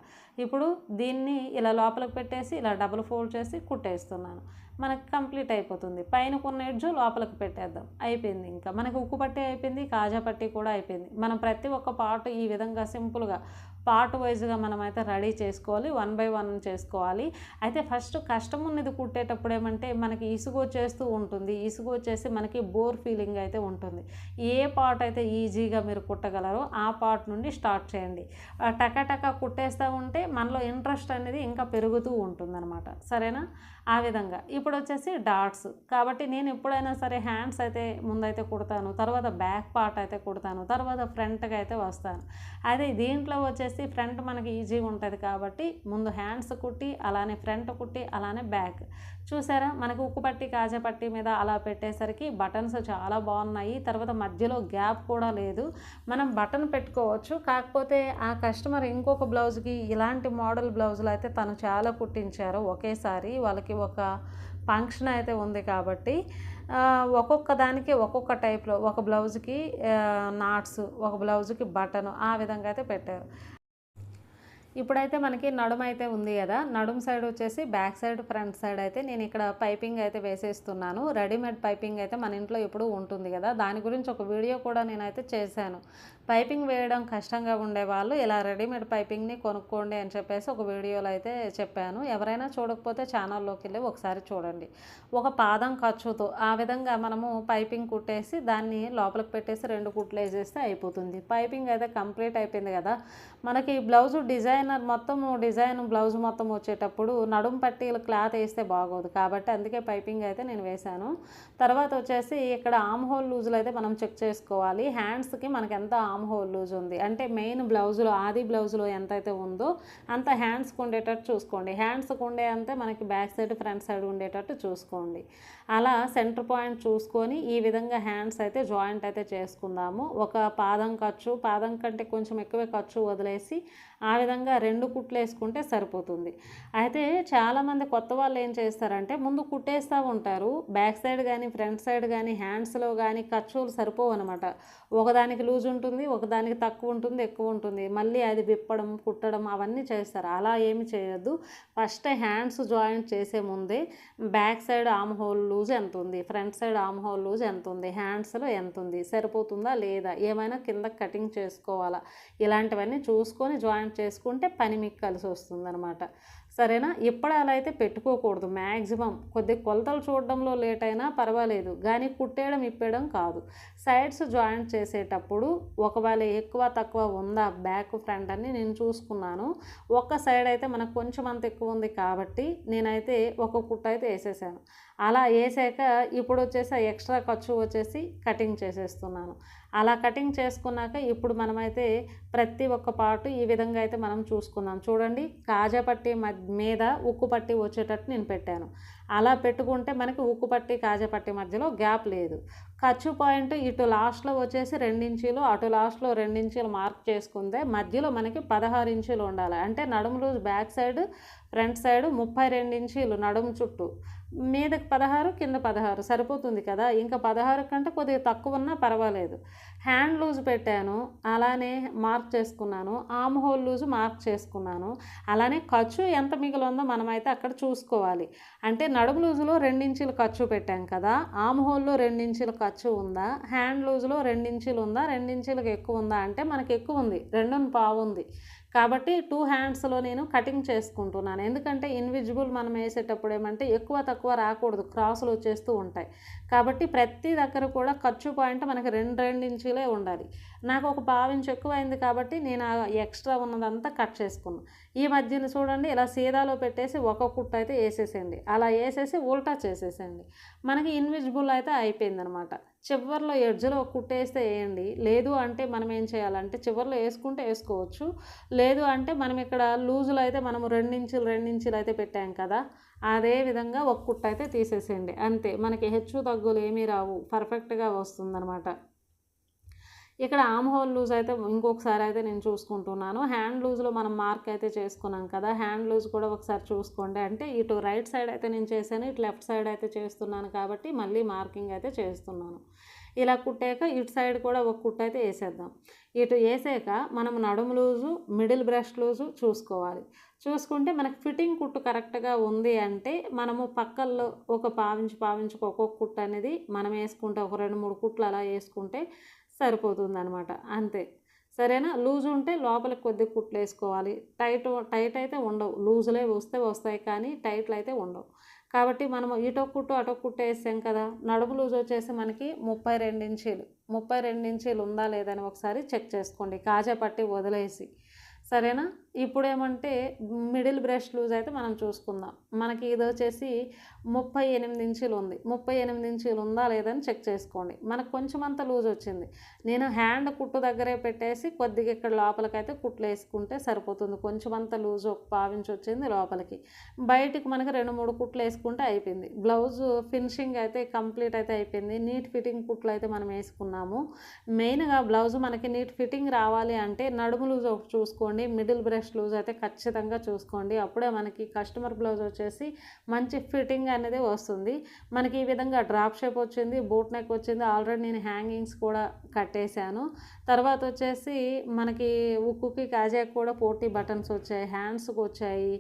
ఇప్పుడు దీన్ని ఇలా లోపలికి పెట్టేసి ఇలా డబుల్ ఫోల్డ్ చేసి కుట్టేస్తున్నాను. మనకు కంప్లీట్ అయిపోతుంది. పైన కొన్ని ఎడ్జు లోపలికి పెట్టేద్దాం, అయిపోయింది. ఇంకా మనకి ఉక్కు పట్టి అయిపోయింది, కాజా పట్టి కూడా అయిపోయింది. మనం ప్రతి ఒక్క పార్ట్ ఈ విధంగా సింపుల్గా పార్ట్ వైజ్గా మనమైతే రెడీ చేసుకోవాలి. 1 by 1 చేసుకోవాలి. అయితే ఫస్ట్ కష్టం ఉన్నది కుట్టేటప్పుడు ఏమంటే మనకి ఇసుగు వచ్చేస్తూ ఉంటుంది. ఇసుగు వచ్చేసి మనకి బోర్ ఫీలింగ్ అయితే ఉంటుంది. ఏ పార్ట్ అయితే ఈజీగా మీరు కుట్టగలరో ఆ పార్ట్ నుండి స్టార్ట్ చేయండి. టకా కుట్టేస్తూ ఉంటే మనలో ఇంట్రెస్ట్ అనేది ఇంకా పెరుగుతూ ఉంటుందన్నమాట. సరేనా? ఆ విధంగా ఇప్పుడు వచ్చేసి డాట్స్ కాబట్టి నేను ఎప్పుడైనా సరే హ్యాండ్స్ అయితే ముందైతే కుడతాను, తర్వాత బ్యాక్ పార్ట్ అయితే కుడతాను, తర్వాత ఫ్రంట్గా అయితే వస్తాను. అదే దీంట్లో వచ్చేసి ఫ్రంట్ మనకి ఈజీగా ఉంటుంది కాబట్టి ముందు హ్యాండ్స్ కుట్టి అలానే ఫ్రంట్ కుట్టి అలానే బ్యాక్. చూసారా మనకు ఉక్కు పట్టి కాజా పట్టి మీద అలా పెట్టేసరికి బటన్స్ చాలా బాగున్నాయి. తర్వాత మధ్యలో గ్యాప్ కూడా లేదు, మనం బటన్ పెట్టుకోవచ్చు. కాకపోతే ఆ కస్టమర్ ఇంకొక బ్లౌజ్కి ఇలాంటి మోడల్ బ్లౌజులు అయితే తను చాలా కుట్టించారు ఒకేసారి. వాళ్ళకి ఒక ఫంక్షన్ అయితే ఉంది కాబట్టి ఒక్కొక్క దానికి ఒక్కొక్క టైప్లో, ఒక బ్లౌజ్కి నాట్స్, ఒక బ్లౌజ్కి బటన్, ఆ విధంగా అయితే పెట్టారు. ఇప్పుడైతే మనకి నడుము అయితే ఉంది కదా, నడుము సైడ్ వచ్చేసి బ్యాక్ సైడ్ ఫ్రంట్ సైడ్ అయితే నేను ఇక్కడ పైపింగ్ అయితే వేసేస్తున్నాను. రెడీమేడ్ పైపింగ్ అయితే మన ఇంట్లో ఎప్పుడూ ఉంటుంది కదా, దాని గురించి ఒక వీడియో కూడా నేనైతే చేశాను. పైపింగ్ వేయడం కష్టంగా ఉండేవాళ్ళు ఇలా రెడీమేడ్ పైపింగ్ని కొనుక్కోండి అని చెప్పేసి ఒక వీడియోలో అయితే చెప్పాను. ఎవరైనా చూడకపోతే ఛానల్లోకి వెళ్ళి ఒకసారి చూడండి. ఒక పాదం ఖర్చుతో ఆ విధంగా మనము పైపింగ్ కుట్టేసి దాన్ని లోపలికి పెట్టేసి 2 కుట్లు వేసేస్తే అయిపోతుంది. పైపింగ్ అయితే కంప్లీట్ అయిపోయింది కదా. మనకి బ్లౌజు డిజైన్ బ్లౌజ్ మొత్తం వచ్చేటప్పుడు నడుము పట్టీలు క్లాత్ వేస్తే బాగోదు కాబట్టి అందుకే పైపింగ్ అయితే నేను వేశాను. తర్వాత వచ్చేసి ఇక్కడ ఆమ్ హోల్ లూజులు అయితే మనం చెక్ చేసుకోవాలి. హ్యాండ్స్కి మనకి ఎంత ఆమ్ హోల్ లూజ్ ఉంది అంటే మెయిన్ బ్లౌజులో ఆది బ్లౌజులో ఎంత అయితే ఉందో అంత హ్యాండ్స్కి ఉండేటట్టు చూసుకోండి. హ్యాండ్స్కి ఉండే అంతే మనకి బ్యాక్ సైడ్ ఫ్రంట్ సైడ్ ఉండేటట్టు చూసుకోండి. అలా సెంటర్ పాయింట్ చూసుకొని ఈ విధంగా హ్యాండ్స్ అయితే జాయింట్ అయితే చేసుకుందాము. ఒక పాదం కంటే కొంచెం ఎక్కువే ఖర్చు వదిలేసి ఆ విధంగా 2 కుట్లు వేసుకుంటే సరిపోతుంది. అయితే చాలామంది కొత్త వాళ్ళు ఏం చేస్తారంటే ముందు కుట్టేస్తూ ఉంటారు. బ్యాక్ సైడ్ కానీ ఫ్రంట్ సైడ్ కానీ హ్యాండ్స్లో కానీ ఖర్చులు సరిపోవు అనమాట. ఒకదానికి లూజ్ ఉంటుంది, ఒకదానికి తక్కువ ఉంటుంది, ఎక్కువ ఉంటుంది. మళ్ళీ అది విప్పడం కుట్టడం అవన్నీ చేస్తారు. అలా ఏమి చేయొద్దు. ఫస్ట్ హ్యాండ్స్ జాయింట్ చేసే ముందే back side arm hole loose ఎంత ఉంది, front side arm hole loose ఎంత ఉంది, హ్యాండ్స్లో ఎంత ఉంది, సరిపోతుందా లేదా, ఏమైనా కింద కటింగ్ చేసుకోవాలా, ఇలాంటివన్నీ చూసుకొని జాయింట్ చేసుకుంటే పని మీకు కలిసి వస్తుంది అనమాట. సరేనా? ఇప్పుడు అలా అయితే పెట్టుకోకూడదు. మ్యాక్సిమం కొద్దిగా కొలతలు చూడడంలో లేట్ అయినా పర్వాలేదు, కానీ కుట్టేయడం ఇప్పేయడం కాదు. సైడ్స్ జాయింట్ చేసేటప్పుడు ఒకవేళ ఎక్కువ తక్కువ ఉందా బ్యాక్ ఫ్రంట్ అని నేను చూసుకున్నాను. ఒక్క సైడ్ అయితే మనకు కొంచెం అంత ఎక్కువ ఉంది కాబట్టి నేనైతే ఒక కుట్టు అయితే వేసేసాను. అలా వేసాక ఇప్పుడు వచ్చేసి ఎక్స్ట్రా ఖర్చు వచ్చేసి కటింగ్ చేసేస్తున్నాను. అలా కటింగ్ చేసుకున్నాక ఇప్పుడు మనమైతే ప్రతి ఒక్క పార్ట్ ఈ విధంగా అయితే మనం చూసుకుందాం. చూడండి, కాజా పట్టీ మీద ఉక్కు పట్టీ వచ్చేటట్టు నేను పెట్టాను. అలా పెట్టుకుంటే మనకి ఉక్కు పట్టీ కాజా పట్టీ మధ్యలో గ్యాప్ లేదు. ఖర్చు పాయింట్ ఇటు లాస్ట్లో వచ్చేసి 2 ఇంచీలు, అటు లాస్ట్లో 2 ఇంచీలు మార్క్ చేసుకుంటే మధ్యలో మనకి 16 ఇంచీలు ఉండాలి. అంటే నడుము loose back side front side 32 ఇంచీలు నడుము చుట్టూ, మీదకి 16 కింద 16 సరిపోతుంది కదా. ఇంకా 16 కంటే కొద్దిగా తక్కువ ఉన్నా పర్వాలేదు. హ్యాండ్ లూజ్ పెట్టాను, అలానే మార్క్ చేసుకున్నాను. ఆర్మ్ హోల్ లూజ్ మార్క్ చేసుకున్నాను. అలానే ఖర్చు ఎంత మిగిలిందో మనమైతే అక్కడ చూసుకోవాలి. అంటే నడుము లూజులో 2 ఇంచీలు ఖర్చు పెట్టాం కదా, ఆర్మ్ హోల్లో 2 ఇంచీలు ఖర్చు ఉందా, హ్యాండ్ లూజ్లో 2 ఇంచీలు ఉందా, 2 ఇంచీలకు ఎక్కువ ఉందా అంటే మనకి ఎక్కువ ఉంది, 2.5 ఉంది. కాబట్టి 2 హ్యాండ్స్లో నేను కటింగ్ చేసుకుంటున్నాను. ఎందుకంటే ఇన్విజిబుల్ మనం వేసేటప్పుడు ఏమంటే ఎక్కువ తక్కువ రాకూడదు, క్రాసులు వచ్చేస్తూ ఉంటాయి. కాబట్టి ప్రతి దగ్గర కూడా ఖర్చు పాయింట్ మనకి 2 ఇంచీలే ఉండాలి. నాకు ఒక 1/2 ఇంచ్ ఎక్కువ అయింది కాబట్టి నేను ఎక్స్ట్రా ఉన్నదంతా కట్ చేసుకున్నాను. ఈ మధ్యన చూడండి ఇలా సీదాలో పెట్టేసి ఒక కుట్టు అయితే వేసేసేయండి. అలా వేసేసి ఉల్టా చేసేసేయండి. మనకి ఇన్విజిబుల్ అయితే అయిపోయిందనమాట. చివర్లో ఎడ్జ్లో ఒక కుట్టు వేస్తే వేయండి. లేదు అంటే మనం ఏం చేయాలంటే చివర్లో వేసుకుంటే వేసుకోవచ్చు. లేదు అంటే మనం ఇక్కడ లూజులో అయితే మనము 2 ఇంచులు అయితే పెట్టాం కదా, అదే విధంగా ఒక కుట్టు అయితే తీసేసేయండి. అంతే, మనకి హెచ్చు తగ్గులు ఏమీ రావు, పర్ఫెక్ట్గా వస్తుందన్నమాట. ఇక్కడ ఆర్మ్ హోల్ లూజ్ అయితే ఇంకొకసారి అయితే నేను చూసుకుంటున్నాను. హ్యాండ్ లూజ్లో మనం మార్క్ అయితే చేసుకున్నాం కదా, హ్యాండ్ లూజ్ కూడా ఒకసారి చూసుకోండి. అంటే ఇటు రైట్ సైడ్ అయితే నేను చేశాను, ఇటు లెఫ్ట్ సైడ్ అయితే చేస్తున్నాను కాబట్టి మళ్ళీ మార్కింగ్ అయితే చేస్తున్నాను. ఇలా కుట్టాక ఇటు సైడ్ కూడా ఒక కుట్టు అయితే వేసేద్దాం. ఇటు వేసాక మనం నడుము లూజు, మిడిల్ బ్రెస్ట్ లూజు చూసుకోవాలి. చూసుకుంటే మనకి ఫిట్టింగ్ కుట్టు కరెక్ట్గా ఉంది అంటే మనము పక్కల్లో ఒక పావించుకు ఒక్కొక్క కుట్టు అనేది మనం వేసుకుంటే ఒక 2-3 కుట్లు అలా వేసుకుంటే సరిపోతుంది అనమాట. అంతే, సరేనా? లూజ్ ఉంటే లోపలికి కొద్దిగా కుట్లు వేసుకోవాలి. టైట్ అయితే ఉండవు, లూజులే వస్తాయి కానీ టైట్లు అయితే ఉండవు. కాబట్టి మనం ఇటొక కుట్టు అటొక కుట్టు వేసాం కదా. నడుము లూజ్ వచ్చేసి మనకి 32 ఇంచీలు ఉందా లేదని ఒకసారి చెక్ చేసుకోండి, కాజా పట్టి వదిలేసి. సరేనా? ఇప్పుడు ఏమంటే మిడిల్ బ్రెస్ట్ లూజ్ అయితే మనం చూసుకుందాం. మనకి ఇది వచ్చేసి 38 ఇంచీలు ఉంది. 38 ఇంచీలు ఉందా లేదని చెక్ చేసుకోండి. మనకు కొంచెం అంత లూజ్ వచ్చింది. నేను హ్యాండ్ కుట్టు దగ్గరే పెట్టేసి కొద్దిగా ఇక్కడ లోపలికైతే కుట్లు వేసుకుంటే సరిపోతుంది. కొంచెం అంత లూజ్ ఒక 1/2 ఇంచ్ వచ్చింది లోపలికి. బయటికి మనకి 2-3 కుట్లు వేసుకుంటే అయిపోయింది. బ్లౌజ్ ఫినిషింగ్ అయితే కంప్లీట్ అయితే అయిపోయింది. నీట్ ఫిట్టింగ్ కుట్లు అయితే మనం వేసుకున్నాము. మెయిన్గా బ్లౌజ్ మనకి నీట్ ఫిట్టింగ్ రావాలి అంటే నడుము లూజ్ ఒకటి చూసుకోండి, మిడిల్ బ్రెస్ట్ లూజ్ అయితే ఖచ్చితంగా చూసుకోండి. అప్పుడే మనకి కస్టమర్ బ్లౌజ్ వచ్చేసి మంచి ఫిట్టింగ్ అనేది వస్తుంది. మనకి ఈ విధంగా డ్రాప్ షేప్ వచ్చింది, బోట్ నెక్ వచ్చింది. ఆల్రెడీ నేను హ్యాంగింగ్స్ కూడా కట్టేశాను. తర్వాత వచ్చేసి మనకి ఉక్కుకి కాజాకి కూడా పోటీ బటన్స్ వచ్చాయి, హ్యాండ్స్కి వచ్చాయి,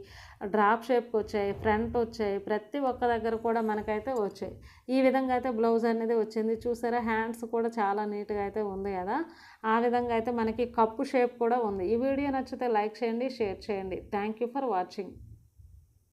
డ్రాప్ షేప్కి వచ్చాయి, ఫ్రంట్ వచ్చాయి, ప్రతి ఒక్క దగ్గర కూడా మనకైతే వచ్చాయి. ఈ విధంగా అయితే బ్లౌజ్ అనేది వచ్చింది. చూసారా, హ్యాండ్స్ కూడా చాలా నీట్గా అయితే ఉంది కదా. ఆ విధంగా అయితే మనకి కప్పు షేప్ కూడా ఉంది. ఈ వీడియో నచ్చితే లైక్ చేయండి, షేర్ చేయండి. Thank you for watching.